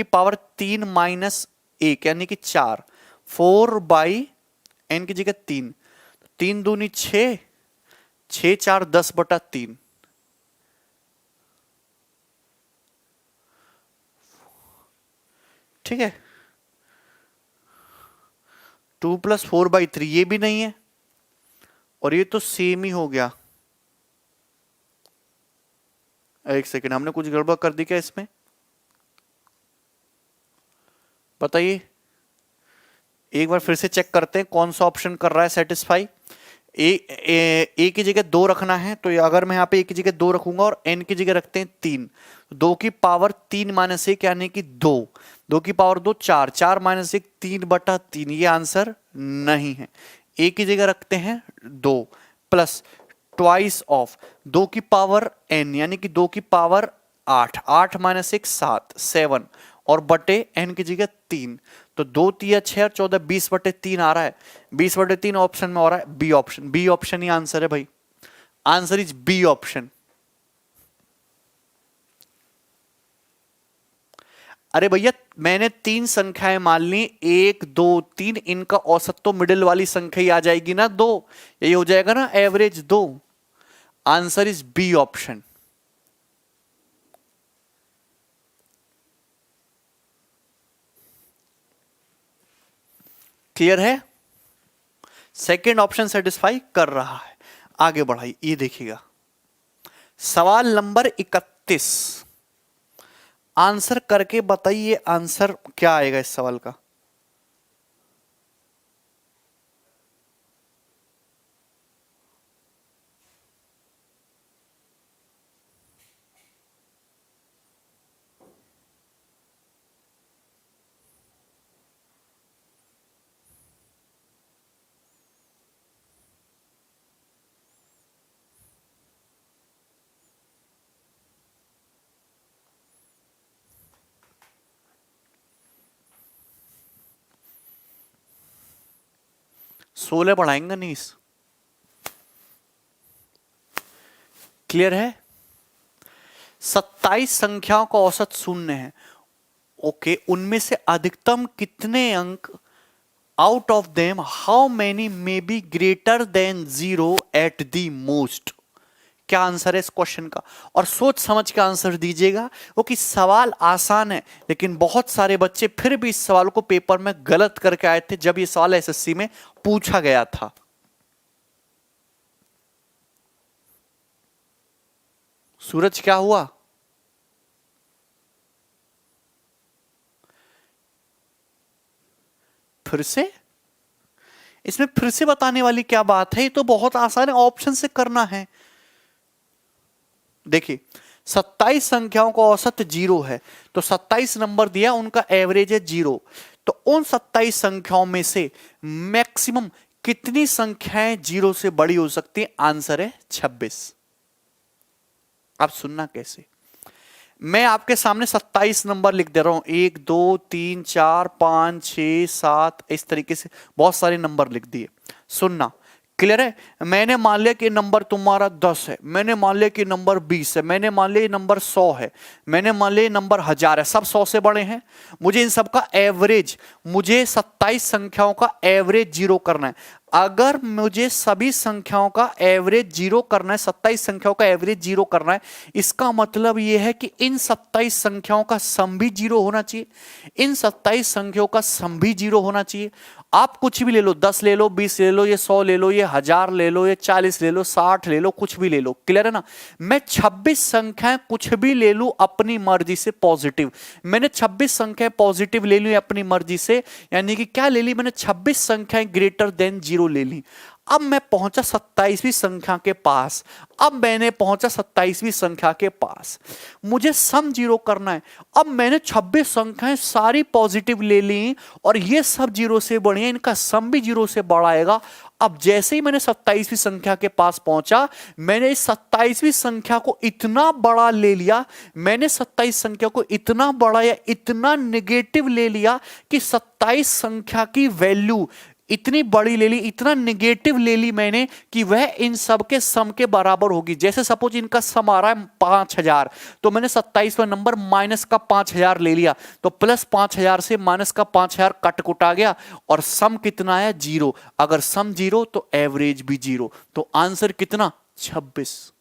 पावर 3 - 1 यानी कि 4, 4/n की जगह 3, 3 दूनी 6, 6 4 10/3। ठीक है, 2 + 4/3 ये भी नहीं है, और ये तो सेम ही हो गया। एक सेकेंड, हमने कुछ गड़बड़ कर दी क्या इसमें? बताइए, एक बार फिर से चेक करते हैं कौन सा ऑप्शन कर रहा है सेटिस्फाई। ए की जगह 2 रखना है, तो अगर मैं यहाँ पे ए की जगह 2 रखूंगा और एन की जगह रखते हैं 3, 2 की पावर 3 - 1 यानी कि 2, 2 की पावर 2 4, 4 - 1 3/3, ये आंसर नहीं है। ए की जगह रखते हैं 2 प्लस ट्वाइस ऑफ 2 की पावर n यानी कि 2 की पावर 8, 8 - 1 7, 7, और बटे n की जगह 3, तो 2 तिया 6 और 14 20/3 आ रहा है। 20/3 ऑप्शन में हो रहा है, बी ऑप्शन। बी ऑप्शन ही आंसर है भाई, आंसर इज बी ऑप्शन। अरे भैया मैंने 3 संख्याएं मान ली, 1 2 3, इनका औसत तो मिडिल वाली संख्या ही आ जाएगी ना 2, यही हो जाएगा ना average 2। Answer is B option. Clear है? सेकेंड ऑप्शन सेटिस्फाई कर रहा है। आगे बढ़ाइए, ये देखिएगा सवाल नंबर 31, आंसर करके बताइए आंसर क्या आएगा इस सवाल का। सोलह बढ़ाएंगे नहीं इस, क्लियर है? 27 संख्याओं का औसत शून्य है। ओके, उनमें से अधिकतम कितने अंक, out of them how many may be greater than 0 at the most. क्या आंसर है इस क्वेश्चन का? और सोच समझ के आंसर दीजिएगा, वो कि सवाल आसान है लेकिन बहुत सारे बच्चे फिर भी इस सवाल को पेपर में गलत करके आए थे जब ये सवाल एसएससी में पूछा गया था। सूरज क्या हुआ? फिर से? इसमें फिर से बताने वाली क्या बात है, ये तो बहुत आसान है, ऑप्शन से करना है। देखिए 27 संख्याओं का औसत 0 है, तो 27 नंबर दिया, उनका एवरेज है 0, तो उन 27 संख्याओं में से मैक्सिमम कितनी संख्याएं 0 से बड़ी हो सकती है? आंसर है 26। अब सुनना कैसे, मैं आपके सामने 27 नंबर लिख दे रहा हूं, 1 2 3 4 5 6 7, इस तरीके से बहुत सारे नंबर लिख दिए। सुनना, क्लियर है? मैंने मान लिया कि नंबर तुम्हारा 10 है, मैंने मान लिया कि नंबर 20 है, मैंने मान लिया नंबर 100 है, मैंने मान लिया नंबर 1000 है, सब 100 से बड़े हैं। मुझे इन सब का एवरेज, मुझे 27 संख्याओं का एवरेज 0 करना है। अगर मुझे सभी संख्याओं का एवरेज 0 करना है, 27 संख्याओं का एवरेज 0 करना है, इसका मतलब यह है कि इन 27 संख्याओं का सम भी 0 होना चाहिए, इन 27 संख्याओं का सम भी 0 होना चाहिए। आप कुछ भी ले लो, 10 ले लो, 20 ले लो, ये 100 ले लो, ये 1000 ले लो, ये 40 ले लो, 60 ले लो, कुछ भी ले लो, क्लियर है ना? मैं 26 संख्याएं कुछ भी ले लूं अपनी मर्जी से पॉजिटिव, मैंने 26 संख्याएं पॉजिटिव ले ली अपनी मर्जी से, यानी कि क्या ले ली मैंने? 26 संख्याएं ग्रेटर देन 0 ले ली। अब मैं पहुंचा 27वीं संख्या के पास, अब मैंने पहुंचा 27वीं संख्या के पास, मुझे सम 0 करना है। अब मैंने 26 संख्याएं सारी पॉजिटिव ले ली और ये सब 0 से बड़ी हैं, इनका सम भी 0 से बड़ा आएगा। अब जैसे ही मैंने 27वीं संख्या के पास पहुंचा, मैंने इस 27वीं संख्या को इतना बड़ा ले लिया, मैंने 27 संख्या को इतना बड़ा या इतना नेगेटिव ले लिया कि 27 संख्या की वैल्यू इतनी बड़ी ले ली, इतना नेगेटिव ले ली मैंने कि वह इन सब के सम के बराबर होगी। जैसे सपोज इनका सम आ रहा है 5000, तो मैंने 27वां नंबर माइनस का 5000 ले लिया, तो प्लस 5000 से माइनस का 5000 कट कुट आ गया और सम कितना है? 0। अगर सम 0 तो एवरेज भी 0, तो आंसर कितना? 26।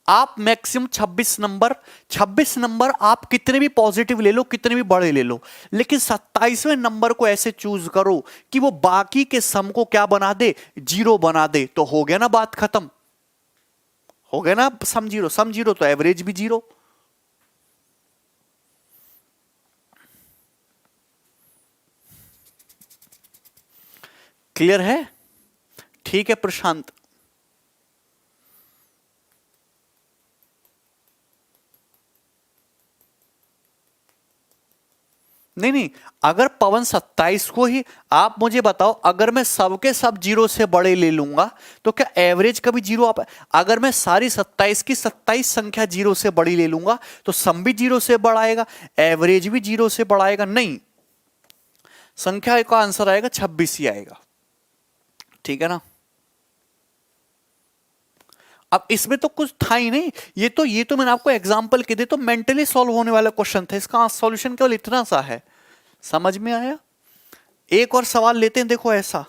आप मैक्सिमम 26 नंबर आप कितने भी पॉजिटिव ले लो, कितने भी बड़े ले लो, लेकिन 27वें नंबर को ऐसे चूज करो कि वो बाकी के सम को क्या बना दे? 0 बना दे, तो हो गया ना बात खत्म, हो गया ना? सम 0 तो एवरेज भी 0। क्लियर है? ठीक है प्रशांत। नहीं नहीं, अगर पवन 27 को ही, आप मुझे बताओ, अगर मैं सबके सब जीरो से बड़े ले लूंगा तो क्या एवरेज का भी जीरो आप, अगर मैं सारी 27 की 27 संख्या जीरो से बड़ी ले लूंगा तो सम भी जीरो से बड़ा आएगा, एवरेज भी जीरो से बड़ा आएगा? नहीं, संख्या का आंसर आएगा 26 ही आएगा। ठीक है ना? अब इसमें तो कुछ था ही नहीं, ये तो मैंने आपको एग्जांपल के दिए, तो मेंटली सॉल्व होने वाला क्वेश्चन था, इसका सॉल्यूशन केवल इतना सा है। समझ में आया? एक और सवाल लेते हैं, देखो ऐसा,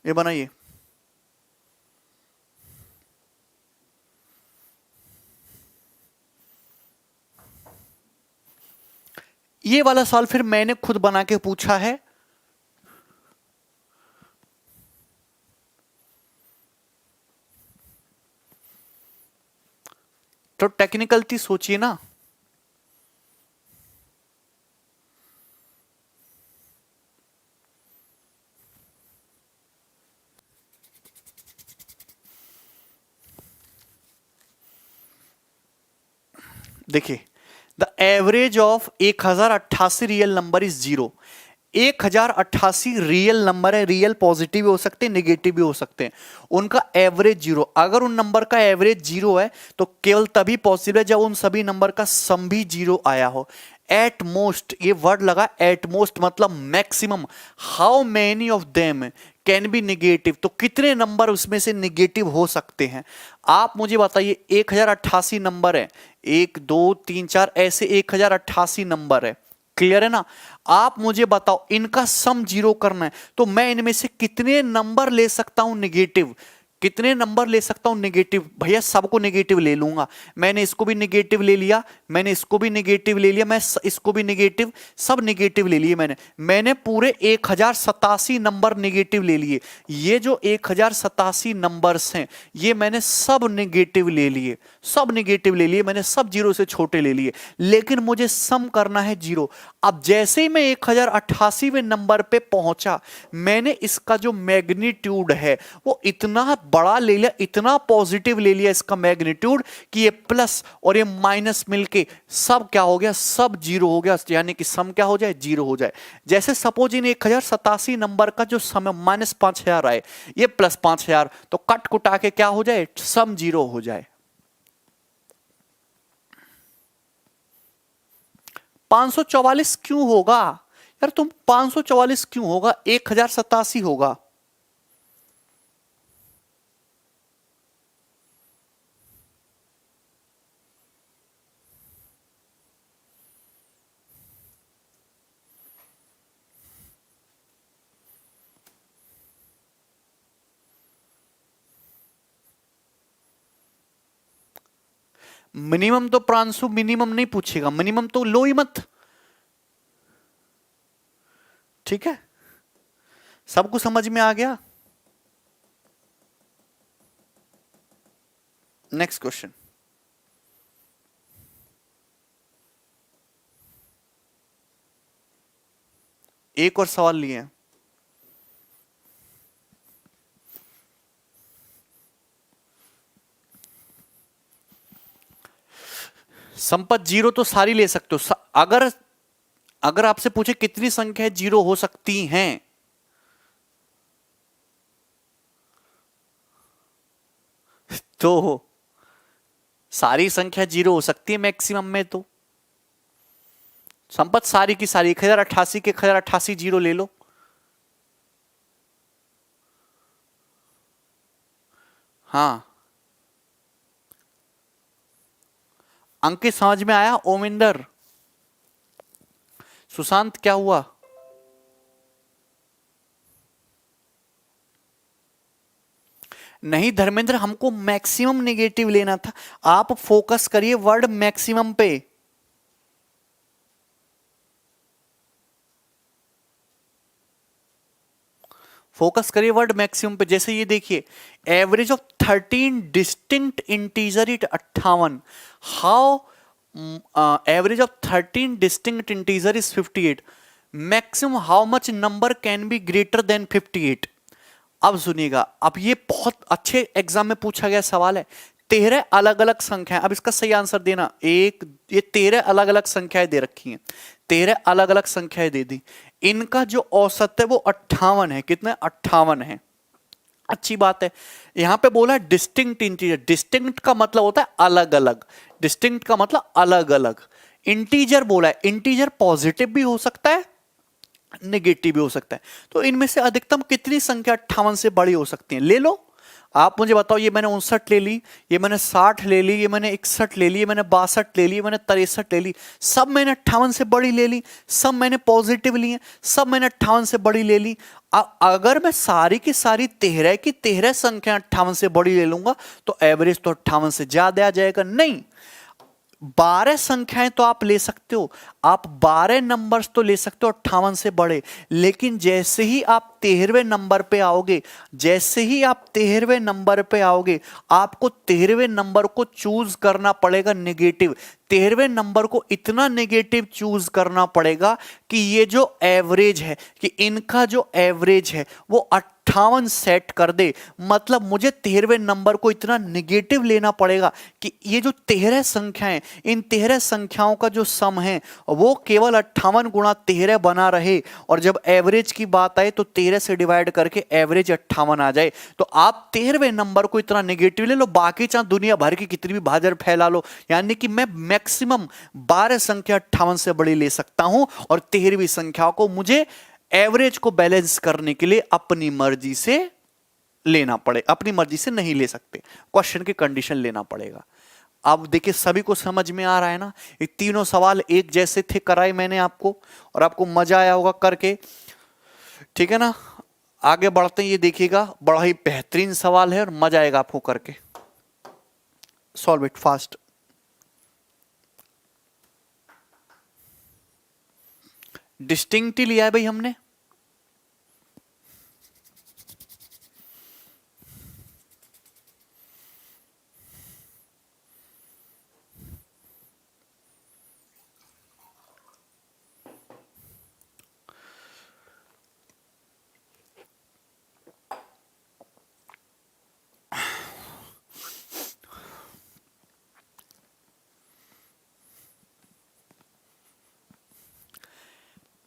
ये बनाइए। ये वाला सवाल फिर मैंने खुद बना के पूछा है। तो टेक्निकल थी, सोचिए ना। देखिए, the average of 1088 real number is zero. 1088 real number है, रियल पॉजिटिव भी हो सकते हैं, निगेटिव भी हो सकते हैं, उनका एवरेज जीरो। अगर उन नंबर का एवरेज जीरो है तो केवल तभी पॉसिबल है जब उन सभी नंबर का सम भी जीरो आया हो। एट मोस्ट, ये वर्ड लगा एट मोस्ट, मतलब maximum. How many of them can be negative, तो कितने नंबर उसमें से निगेटिव हो सकते हैं? आप मुझे बताइए, 1088 नंबर है, 1 2 3 4 ऐसे 1088 नंबर है, क्लियर है ना? आप मुझे बताओ, इनका सम जीरो करना है तो मैं इनमें से कितने नंबर ले सकता हूं निगेटिव? कितने नंबर ले सकता हूं निगेटिव? भैया सबको निगेटिव ले लूंगा, मैंने इसको भी निगेटिव ले लिया, मैंने इसको भी निगेटिव ले लिया, मैं इसको भी निगेटिव, सब निगेटिव ले लिए मैंने पूरे 1087 नंबर निगेटिव ले लिए। ये जो 1087 नंबर्स हैं ये मैंने सब निगेटिव ले लिए, सब निगेटिव ले लिए मैंने, सब जीरो से छोटे ले लिए, लेकिन मुझे सम करना है जीरो। अब जैसे ही मैं 1088वें नंबर पे पहुंचा, मैंने इसका जो मैग्नीट्यूड है वो इतना बड़ा ले लिया, इतना पॉजिटिव ले लिया इसका मैग्नीट्यूड कि ये प्लस और ये माइनस मिलके सब क्या हो गया? सब जीरो हो गया, यानी कि सम क्या हो जाए? जीरो हो जाए। जैसे सपोज इन 1087 नंबर का जो सम माइनस 5000 आए, ये प्लस 5000, तो कट कुटा के क्या हो जाए? सम जीरो हो जाए। 544 क्यों होगा यार? तुम 544 क्यों होगा? 1087 होगा। मिनिमम तो प्रांशु मिनिमम नहीं पूछेगा, मिनिमम तो लो ही मत। ठीक है, सबको समझ में आ गया? Next question. एक और सवाल लिए। संपत जीरो तो सारी ले सकते हो। अगर अगर आपसे पूछे कितनी संख्या जीरो हो सकती हैं, तो सारी संख्या जीरो हो सकती है मैक्सिमम में। तो संपत सारी की सारी 1088 के 1088 जीरो ले लो। हाँ, अंकित समझ में आया? ओमिंदर, सुशांत क्या हुआ? नहीं धर्मेंद्र, हमको मैक्सिमम नेगेटिव लेना था। आप फोकस करिए वर्ड मैक्सिमम पे। फोकस करिए वर्ड मैक्सिमम पे। जैसे ये देखिए, average of 13 distinct integer it 58। How average of 13 distinct integer is 58। Maximum how much number can be greater than 58? अब सुनिएगा, अब ये बहुत अच्छे एग्जाम में पूछा गया सवाल है। 13 अलग अलग संख्याएं, अब इसका सही आंसर देना। एक, ये 13 अलग अलग संख्याएं दे रखी हैं, 13 अलग अलग संख्याएं दे दी, इनका जो औसत है वो 58 है। कितना? 58 है। अच्छी बात है। यहां पे बोला है डिस्टिंक्ट इंटीजर। डिस्टिंक्ट का मतलब होता है अलग अलग, डिस्टिंक्ट का मतलब अलग अलग। इंटीजर बोला है, इंटीजर पॉजिटिव भी हो सकता है, नेगेटिव भी हो सकता है। तो इनमें से अधिकतम कितनी संख्या 58 से बड़ी हो सकती है? ले लो, आप मुझे बताओ। ये मैंने 59 ले ली, ये मैंने 60 ले ली, ये मैंने 61 ले ली, ये मैंने 62 ले ली, मैंने 63 ले ली, सब मैंने 58 से बड़ी ले ली, सब मैंने पॉजिटिव ली है, सब मैंने 58 से बड़ी ले ली। अगर मैं सारी की सारी 13 की 13 संख्या 58 से बड़ी ले लूंगा तो एवरेज तो 58 से ज्यादा आ जाएगा। नहीं, 12 संख्याएं तो आप ले सकते हो, आप 12 नंबर्स तो ले सकते हो 58 से बड़े, लेकिन जैसे ही आप 13वें नंबर पे आओगे, जैसे ही आप 13वें नंबर पे आओगे, आपको 13वें नंबर को चूज करना पड़ेगा नेगेटिव। 13वें नंबर को इतना नेगेटिव चूज करना पड़ेगा कि ये जो एवरेज है, कि इनका जो एवरेज है वो 58 सेट कर दे। मतलब मुझे 13वें नंबर को इतना नेगेटिव लेना पड़ेगा कि ये जो 13 संख्याएं, इन 13 संख्याओं का जो सम है वो केवल 58 गुणा 13 बना रहे, और जब एवरेज की बात आए तो 13 से डिवाइड करके एवरेज 58 आ जाए। तो आप 13वें नंबर को इतना नेगेटिव ले लो, बाकी चाहे दुनिया भर की कितनी भी भाजर फैला लो, यानी कि मैं मैक्सिमम 12 संख्या 58 से बड़ी ले सकता हूं, और 13वीं संख्या को मुझे एवरेज को बैलेंस करने के लिए अपनी मर्जी से लेना पड़े, अपनी मर्जी से नहीं ले सकते, क्वेश्चन की कंडीशन लेना पड़ेगा। अब देखिए सभी को समझ में आ रहा है ना? ये तीनों सवाल एक जैसे थे, कराए मैंने आपको, और आपको मजा आया होगा करके, ठीक है ना? आगे बढ़ते हैं, ये देखिएगा बड़ा ही बेहतरीन सवाल है और मजा आएगा आपको करके। Solve it fast. डिस्टिंक्ट लिया है भाई हमने,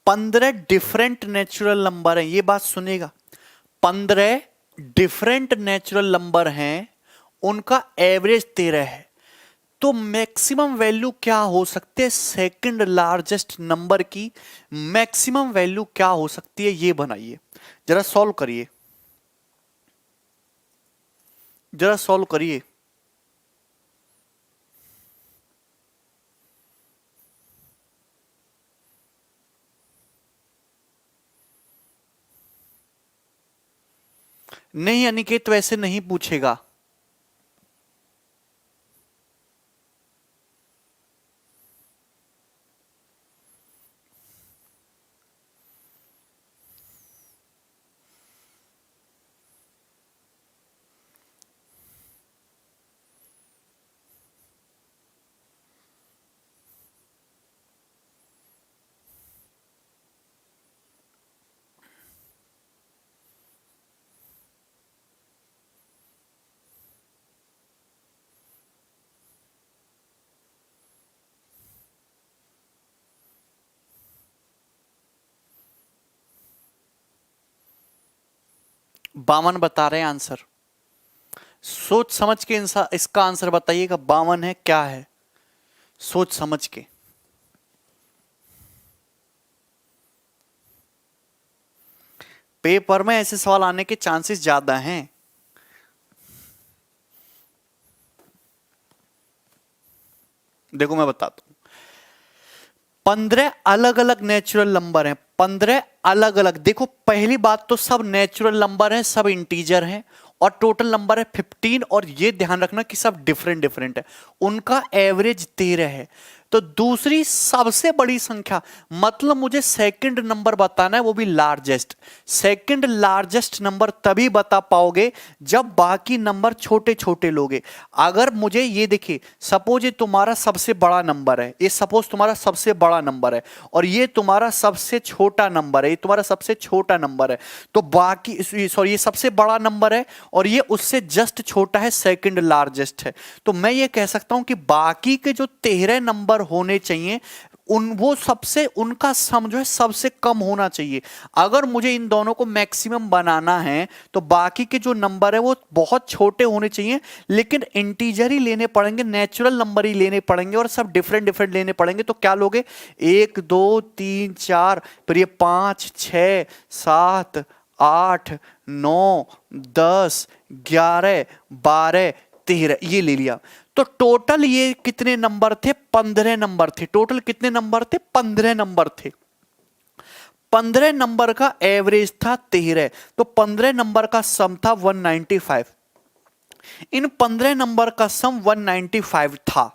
पंद्रह डिफरेंट नेचुरल नंबर हैं, ये बात सुनेगा। 15 डिफरेंट नेचुरल नंबर हैं, उनका एवरेज 13 है, तो मैक्सिमम वैल्यू क्या हो सकती है? सेकंड लार्जेस्ट नंबर की मैक्सिमम वैल्यू क्या हो सकती है, ये बनाइए। जरा सॉल्व करिए, जरा सॉल्व करिए। नहीं अनिकेत, वैसे नहीं पूछेगा। बावन बता रहे हैं आंसर, सोच समझ के इसका आंसर बताइएगा। 52 है, क्या है? सोच समझ के। पेपर में ऐसे सवाल आने के चांसेस ज्यादा हैं। देखो मैं बताता हूं, 15 अलग अलग नेचुरल नंबर हैं, 15 अलग अलग। देखो पहली बात तो सब नेचुरल नंबर हैं, सब इंटीजर हैं, और टोटल नंबर है 15, और ये ध्यान रखना कि सब डिफरेंट डिफरेंट है, उनका एवरेज 13 है। तो दूसरी सबसे बड़ी संख्या मतलब मुझे सेकंड नंबर बताना है, वो भी लार्जेस्ट। सेकंड लार्जेस्ट नंबर तभी बता पाओगे जब बाकी नंबर छोटे छोटे लोगे। अगर मुझे ये देखिए, सपोज ये तुम्हारा सबसे बड़ा नंबर है, ये सपोज तुम्हारा सबसे बड़ा नंबर है और ये तुम्हारा सबसे छोटा नंबर है, ये तुम्हारा सबसे छोटा नंबर है, तो बाकी सॉरी ये सबसे बड़ा नंबर है और ये उससे जस्ट छोटा है, सेकंड लार्जेस्ट है। तो मैं ये कह सकता हूं कि बाकी के जो 13 नंबर होने चाहिए वो सबसे उनका सम जो है सबसे कम होना चाहिए। अगर मुझे इन दोनों को मैक्सिमम बनाना है तो बाकी के जो नंबर है वो बहुत छोटे होने चाहिए, लेकिन इंटीजर ही लेने पड़ेंगे, नेचुरल नंबर ही लेने पड़ेंगे और सब डिफरेंट डिफरेंट लेने पड़ेंगे। तो क्या लोगे, 1 2 3 4, फिर ये 5 6 7 8 9 10 11 12 13 ये ले लिया। तो टोटल ये कितने नंबर थे, 15 नंबर थे। टोटल कितने नंबर थे, 15 नंबर थे। 15 नंबर का एवरेज था 13, तो 15 नंबर का सम था 195। इन 15 नंबर का सम 195 था।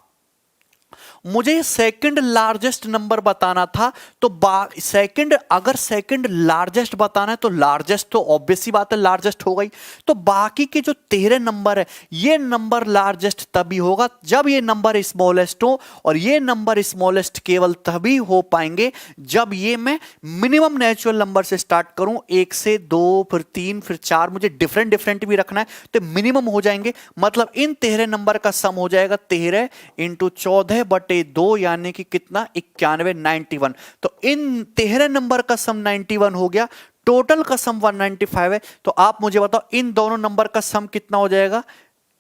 मुझे सेकंड लार्जेस्ट नंबर बताना था, तो सेकंड अगर सेकंड लार्जेस्ट बताना है तो लार्जेस्ट तो ऑब्वियस सी बात है लार्जेस्ट हो गई। तो बाकी के जो 13 नंबर है ये नंबर लार्जेस्ट तभी होगा जब ये नंबर स्मॉलेस्ट हो, और ये नंबर स्मॉलेस्ट केवल तभी हो पाएंगे जब ये मैं मिनिमम नेचुरल नंबर से स्टार्ट करूं, 1 से 2 फिर 3 फिर 4, मुझे डिफरेंट डिफरेंट भी रखना है तो मिनिमम हो जाएंगे। मतलब इन 13 नंबर का सम हो जाएगा 13 इंटू 14/2 यानी कि कितना, 91 91। तो इन 13 नंबर का सम 91 हो गया, टोटल का सम 195 है। तो आप मुझे बताओ इन दोनों नंबर का सम कितना हो जाएगा,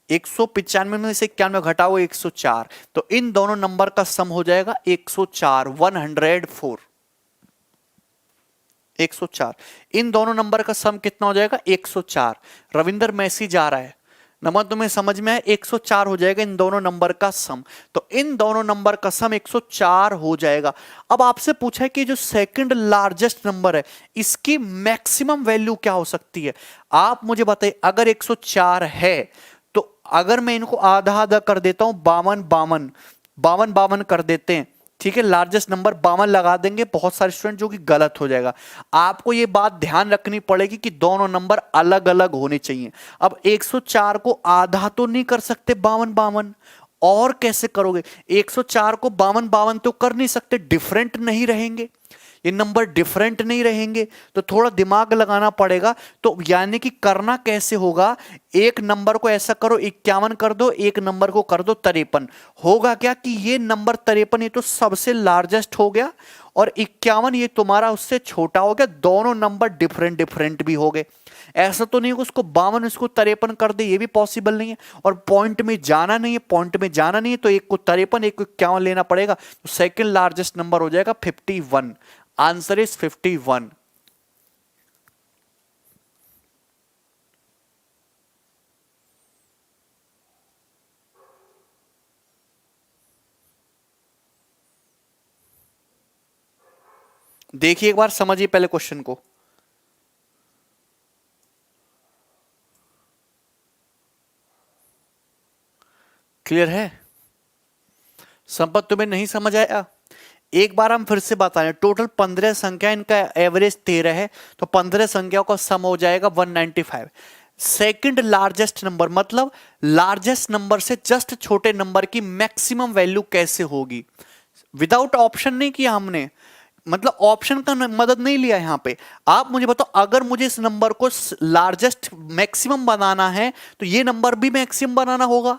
195 में से 91 घटाओ 104, तो इन दोनों नंबर का सम हो जाएगा 104, 104। 104 इन दोनों नंबर का सम कितना हो जाएगा, 104। रविंदर मैसेज आ रहा है, नंबर तुम्हें समझ में आया, 104 हो जाएगा इन दोनों नंबर का सम। तो इन दोनों नंबर का सम 104 हो जाएगा। अब आपसे पूछा है कि जो सेकंड लार्जेस्ट नंबर है इसकी मैक्सिमम वैल्यू क्या हो सकती है। आप मुझे बताइए, अगर 104 है तो अगर मैं इनको आधा आधा कर देता हूं, 52 52 कर देते हैं, ठीक है, लार्जेस्ट नंबर 52 लगा देंगे, बहुत सारे स्टूडेंट जो कि गलत हो जाएगा। आपको ये बात ध्यान रखनी पड़ेगी कि दोनों नंबर अलग अलग होने चाहिए। अब 104 को आधा तो नहीं कर सकते 52 और कैसे करोगे, 104 को 52 तो कर नहीं सकते, डिफरेंट नहीं रहेंगे, ये नंबर डिफरेंट नहीं रहेंगे, तो थोड़ा दिमाग लगाना पड़ेगा। तो यानी कि करना कैसे होगा, एक नंबर को ऐसा करो 51 कर दो, एक नंबर को कर दो 53। होगा क्या कि ये नंबर 53 ये तो सबसे लार्जेस्ट हो गया और 51 ये तुम्हारा उससे छोटा हो गया, दोनों नंबर डिफरेंट डिफरेंट भी हो गए। ऐसा तो नहीं है उसको 52 इसको 53 कर दे, ये भी पॉसिबल नहीं है। और पॉइंट में जाना नहीं है, पॉइंट में जाना नहीं है तो एक को 53 एक को 51 लेना पड़ेगा। तो सेकंड लार्जेस्ट नंबर हो जाएगा 51। Answer is 51। देखिए एक बार समझिए पहले क्वेश्चन को। क्लियर है? संपत तुम्हें नहीं समझ आया? एक बार हम फिर से बताएं, टोटल 15 संख्या, इनका एवरेज 13 है, तो 15 संख्याओं का सम हो जाएगा 195। सेकंड लार्जेस्ट नंबर मतलब लार्जेस्ट नंबर से जस्ट छोटे नंबर की मैक्सिमम वैल्यू कैसे होगी, विदाउट ऑप्शन नहीं किया हमने, मतलब ऑप्शन का मदद नहीं लिया यहां पे। आप मुझे बताओ, अगर मुझे इस नंबर को लार्जेस्ट मैक्सिमम बनाना है तो ये नंबर भी मैक्सिमम बनाना होगा।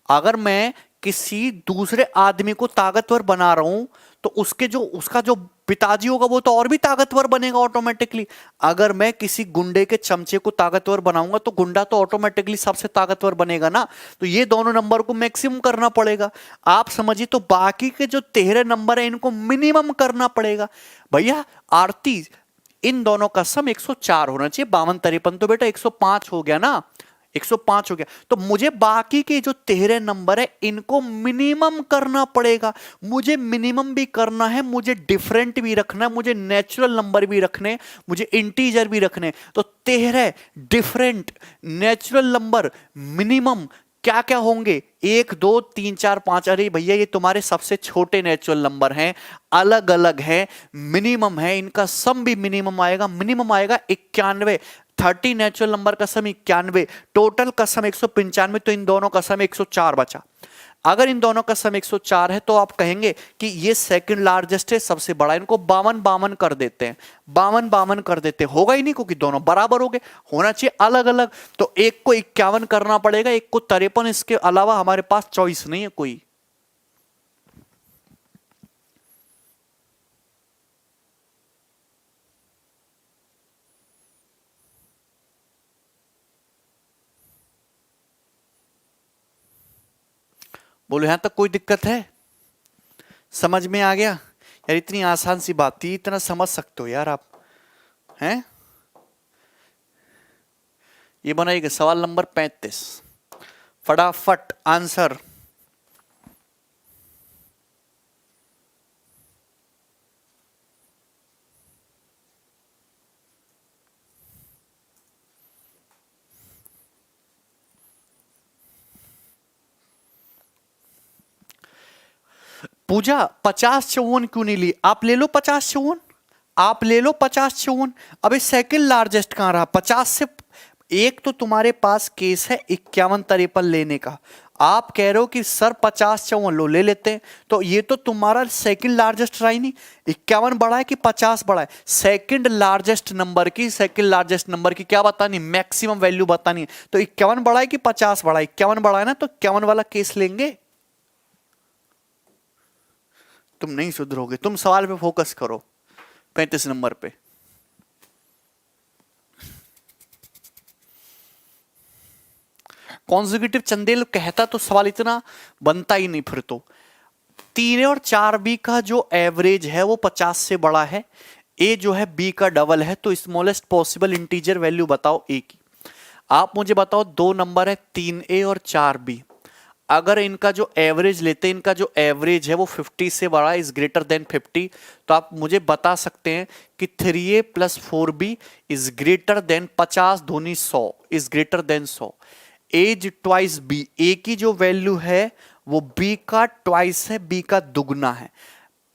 अगर मैं किसी दूसरे आदमी को ताकतवर बना रहा हूं तो उसका जो पिताजी होगा वो तो और भी ताकतवर बनेगा ऑटोमेटिकली। अगर मैं किसी गुंडे के चमचे को ताकतवर बनाऊंगा तो गुंडा तो ऑटोमेटिकली सबसे ताकतवर बनेगा ना। तो ये दोनों नंबर को मैक्सिमम करना पड़ेगा, आप समझिए। तो बाकी के जो 13 नंबर है इनको मिनिमम करना पड़ेगा। भैया आरती, इन दोनों का सम 104 होना चाहिए, 52 53 तो बेटा 105 हो गया ना, 105 हो गया। तो मुझे बाकी के जो 13 नंबर है इनको मिनिमम करना पड़ेगा। मुझे मिनिमम भी करना है, मुझे डिफरेंट भी रखना है, मुझे नेचुरल नंबर भी रखने, मुझे इंटीजर भी रखने। तो 13 डिफरेंट नेचुरल नंबर मिनिमम क्या क्या होंगे, 1 2 3 4 5, अरे भैया ये तुम्हारे सबसे छोटे नेचुरल नंबर हैं, अलग अलग हैं, मिनिमम है, इनका सम भी मिनिमम आएगा 91। 30 नेचुरल नंबर का सम 91, टोटल का सम 195, तो इन दोनों का सम 104 बचा। अगर इन दोनों का सम 104 है तो आप कहेंगे कि ये सेकंड लार्जेस्ट है, सबसे बड़ा है। इनको 52 कर देते हैं, 52 कर देते हैं, होगा ही नहीं क्योंकि दोनों बराबर हो गए, होना चाहिए अलग अलग। तो एक को 51 करना पड़ेगा, एक को 53, इसके अलावा हमारे पास चॉइस नहीं है कोई। बोलो यहां तक कोई दिक्कत है? समझ में आ गया यार? इतनी आसान सी बात थी, इतना समझ सकते हो यार आप, हैं? ये बनाइएगा सवाल नंबर 35, फटाफट आंसर। पूजा 50 54 क्यों नहीं ली? आप ले लो 50 54, आप ले लो 50 54। अबे सेकंड लार्जेस्ट कहां रहा? 50 से एक तो तुम्हारे पास केस है 51 53 लेने का, आप कह रहे हो कि सर 50 54 लो, ले लेते हैं। तो ये तो तुम्हारा सेकंड लार्जेस्ट रहा ही नहीं। 51 बड़ा है कि 50 बड़ा है? सेकंड लार्जेस्ट नंबर की क्या बतानी? मैक्सिमम वैल्यू बतानी है। तो 51 बड़ा है कि 50 बड़ा है? 51 बड़ा है ना, तो 51 वाला केस लेंगे। तुम नहीं सुधरोगे, तुम सवाल पे फोकस करो, 35 नंबर पे। कॉन्जिक्यूटिव चंदेल कहता तो सवाल इतना बनता ही नहीं फिर तो। 3 और 4b का जो एवरेज है वो 50 से बड़ा है, a जो है b का डबल है, तो स्मॉलेस्ट पॉसिबल इंटीजर वैल्यू बताओ a की। आप मुझे बताओ, दो नंबर है 3a और 4b, अगर इनका जो एवरेज लेते हैं, इनका जो एवरेज है वो 50 से बड़ा है, इज ग्रेटर देन 50, तो आप मुझे बता सकते हैं कि 3a + 4b is greater then 50 दूनी 100, is greater than 100। As twice b, a की जो वैल्यू है वो बी का ट्वाइस है, बी का दुगना है।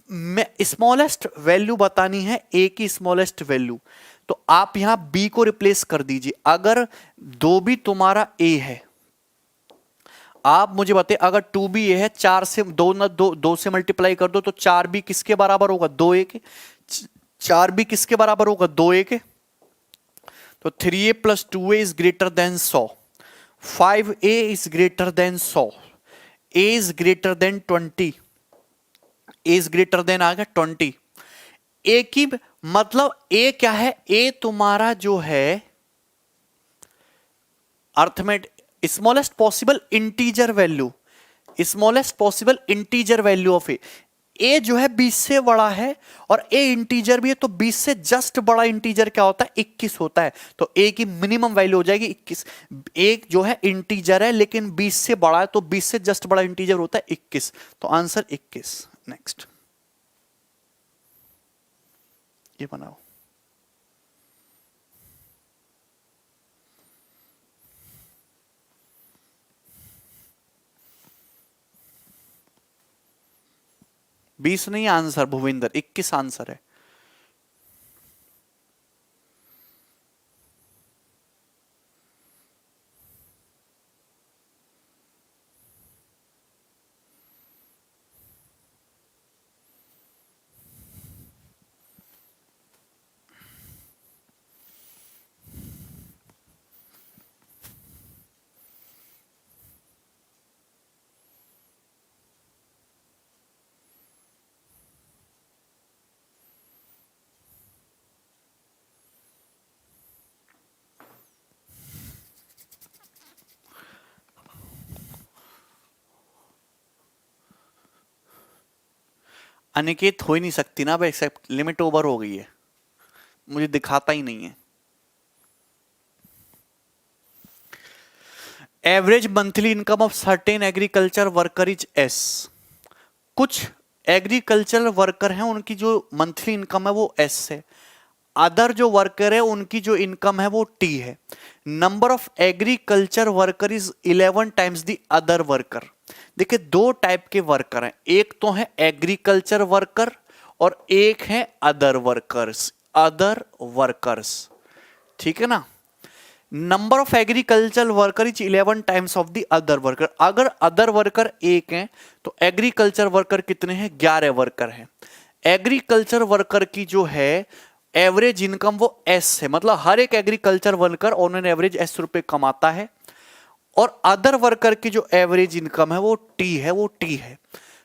मैं स्मॉलेस्ट वैल्यू बतानी है, ए की स्मॉलेस्ट वैल्यू, तो आप यहां बी को रिप्लेस कर दीजिए। अगर 2b तुम्हारा ए है, आप मुझे बताइए, अगर 2b ए है, 4 से 2 से मल्टीप्लाई कर दो तो 4b किसके बराबर होगा? 2a के। 4b किसके बराबर होगा? 2a के। तो 3a + 2a is greater than 100, 5a is greater than 100, a is greater than 20, a is greater than आ गया 20। a की मतलब a क्या है? a तुम्हारा जो है अर्थमेट smallest possible integer value, smallest possible integer value of a जो है 20 से बड़ा है, और ए इंटीजर भी है, तो 20 से जस्ट बड़ा इंटीजर क्या होता है? 21 होता है। तो ए की मिनिमम वैल्यू हो जाएगी 21। एक जो है इंटीजर है लेकिन 20 से बड़ा है, तो 20 से जस्ट बड़ा इंटीजर होता है 21, तो आंसर 21। नेक्स्ट ये बनाओ। बीस नहीं आंसर भूविंदर, 21 आंसर है। अनिकेत हो ही नहीं सकती ना भाई, एक्सेप्ट लिमिट ओवर हो गई है, मुझे दिखाता ही नहीं है। Average monthly income of certain agriculture worker is S. कुछ एग्रीकल्चर वर्कर हैं, उनकी जो मंथली इनकम है वो एस है। अदर जो वर्कर है उनकी जो इनकम है वो टी है। Number of agriculture worker is 11 times the other worker. देखिए दो टाइप के वर्कर हैं, एक तो है एग्रीकल्चर वर्कर और एक है अदर वर्कर्स। अदर वर्कर्स, ठीक है ना। Number of agriculture worker is 11 times of the other worker. अगर अदर वर्कर एक हैं तो एग्रीकल्चर वर्कर कितने हैं? 11 वर्कर हैं। एग्रीकल्चर वर्कर की जो है एवरेज इनकम वो एस है, मतलब हर एक agriculture worker on an average S रुपए कमाता है। और अदर वर्कर की जो एवरेज इनकम है वो टी है, वो टी है।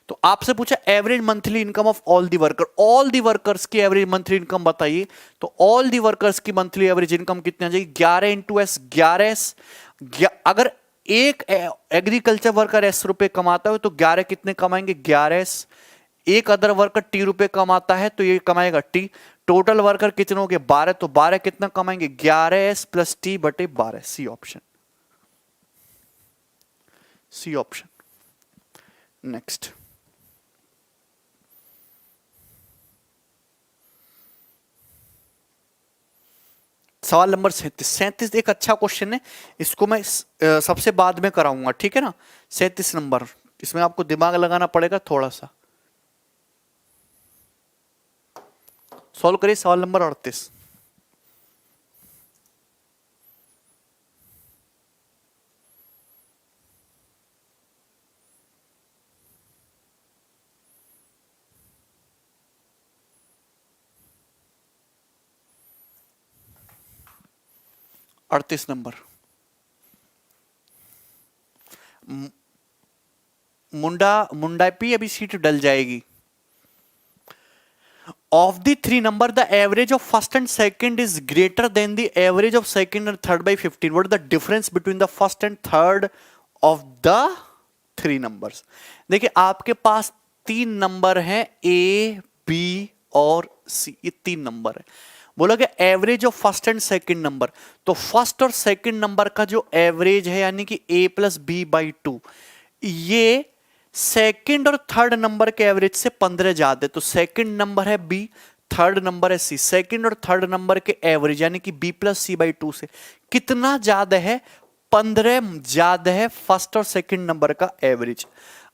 तो आपसे पूछा average monthly income of all the worker, all the workers की एवरेज मंथली इनकम बताइए। तो ऑल दी वर्कर्स की मंथली एवरेज इनकम कितनी आ जाएगी? 11 इंटू एस, 11 अगर एक एग्रीकल्चर वर्कर एस रुपए कमाता है तो 11 कितने कमाएंगे? 11 एक अदर वर्कर टी रुपए कमाता है तो ये कमाएगा टी। टोटल वर्कर कितने हो गए? 12, तो 12 कितना कमाएंगे? 11s प्लस टी बटे 12। C option, C option. Next, सवाल नंबर 37। 37 एक अच्छा क्वेश्चन है, इसको मैं सबसे बाद में कराऊंगा, ठीक है ना। 37 नंबर, इसमें आपको दिमाग लगाना पड़ेगा थोड़ा सा। सॉल्व करिए सवाल नंबर 38। नंबर, मुंडा पी अभी सीट डल जाएगी। Of the three number, the average of first and second is greater than the average of second and third by 15. What is the difference between the first and third of the three numbers? देखिए आपके पास तीन number हैं, A, B और C, ये तीन number है। बोला कि average of first and second number, तो फर्स्ट और सेकंड नंबर का जो एवरेज है यानी कि A प्लस बी बाई 2, ये सेकंड और थर्ड नंबर के एवरेज से 15 ज्यादा है। तो सेकंड नंबर है बी, थर्ड नंबर है सी। सेकंड और थर्ड नंबर के एवरेज यानी कि बी प्लस सी बाई 2 से कितना ज्यादा है? 15 ज्यादा है फर्स्ट और सेकंड नंबर का एवरेज।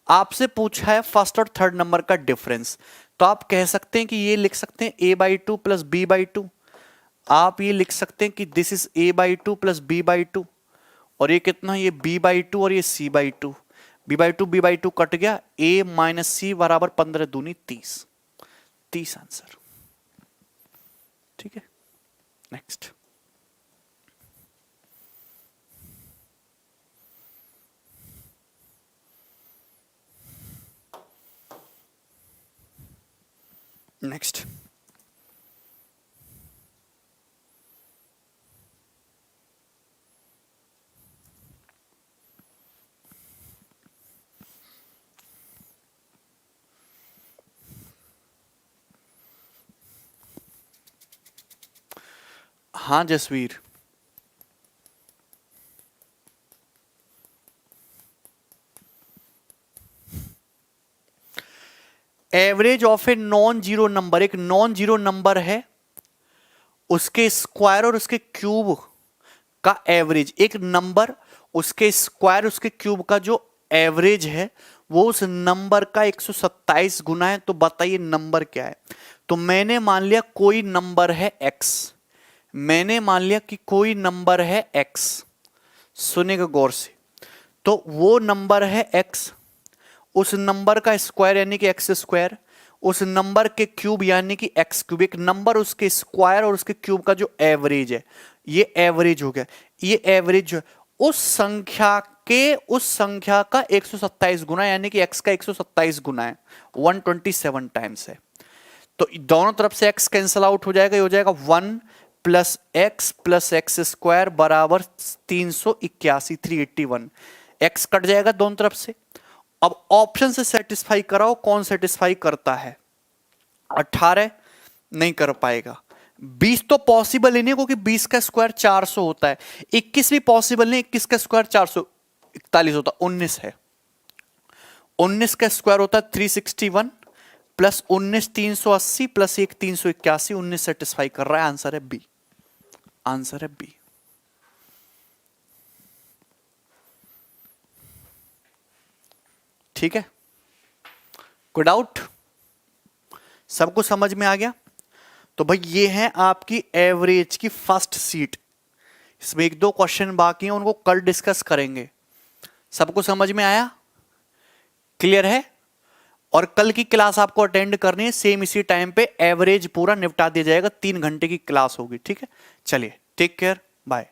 आपसे पूछा है फर्स्ट और थर्ड नंबर का डिफरेंस, तो आप कह सकते हैं कि ये लिख सकते हैं A by 2 plus B by 2। आप ये लिख सकते हैं कि this is A by 2 plus B by 2, और ये कितना? ये बी बाई 2 और ये सी बाई 2। बी बाई 2 कट गया, ए माइनस सी बराबर 15 दूनी 30। 30 आंसर, ठीक है। नेक्स्ट, नेक्स्ट, हाँ Jasveer, average of a non zero number, एक नॉन जीरो नंबर है, उसके स्क्वायर और उसके क्यूब का एवरेज, एक नंबर उसके स्क्वायर उसके क्यूब का जो एवरेज है वो उस नंबर का 127 गुना है। तो बताइए नंबर क्या है? तो मैंने मान लिया कोई नंबर है x, मैंने मान लिया कि कोई नंबर है x, सुनेगा गौर से। तो वो नंबर है x, उस नंबर का स्क्वायर यानी कि एक्स स्क्वायर, उस नंबर के क्यूब यानी कि एक्स क्यूब, एक नंबर उसके स्क्वायर और उसके क्यूब का जो एवरेज है, ये एवरेज हो गया। ये एवरेज जो है उस संख्या का 127 गुना यानी कि x का 127 गुना है, 127 टाइम्स है। तो दोनों तरफ से x कैंसल आउट हो जाएगा, ये हो जाएगा 1 प्लस एक्स स्क्वायर बराबर 381, 381। x कट जाएगा दोनों तरफ से। अब ऑप्शन से सेटिस्फाई कराओ, कौन सेटिस्फाई करता है? 18 नहीं कर पाएगा। 20 तो पॉसिबल ही नहीं क्योंकि 20 का स्क्वायर 400 होता है। 21 भी पॉसिबल नहीं, 21 का स्क्वायर 441 होता है। 19 है, 19 का स्क्वायर होता है 361 प्लस 19,380 प्लस 1,381, 19 सेटिस्फाई कर रहा है। आंसर है बी, आंसर है बी। ठीक है, कोई डाउट? सबको समझ में आ गया? तो भाई ये है आपकी एवरेज की फर्स्ट सीट। इसमें एक दो क्वेश्चन बाकी हैं, उनको कल डिस्कस करेंगे। सबको समझ में आया? क्लियर है? और कल की क्लास आपको अटेंड करनी है सेम इसी टाइम पे, एवरेज पूरा निपटा दिया जाएगा, 3 घंटे की क्लास होगी। ठीक है, चलिए टेक केयर, बाय।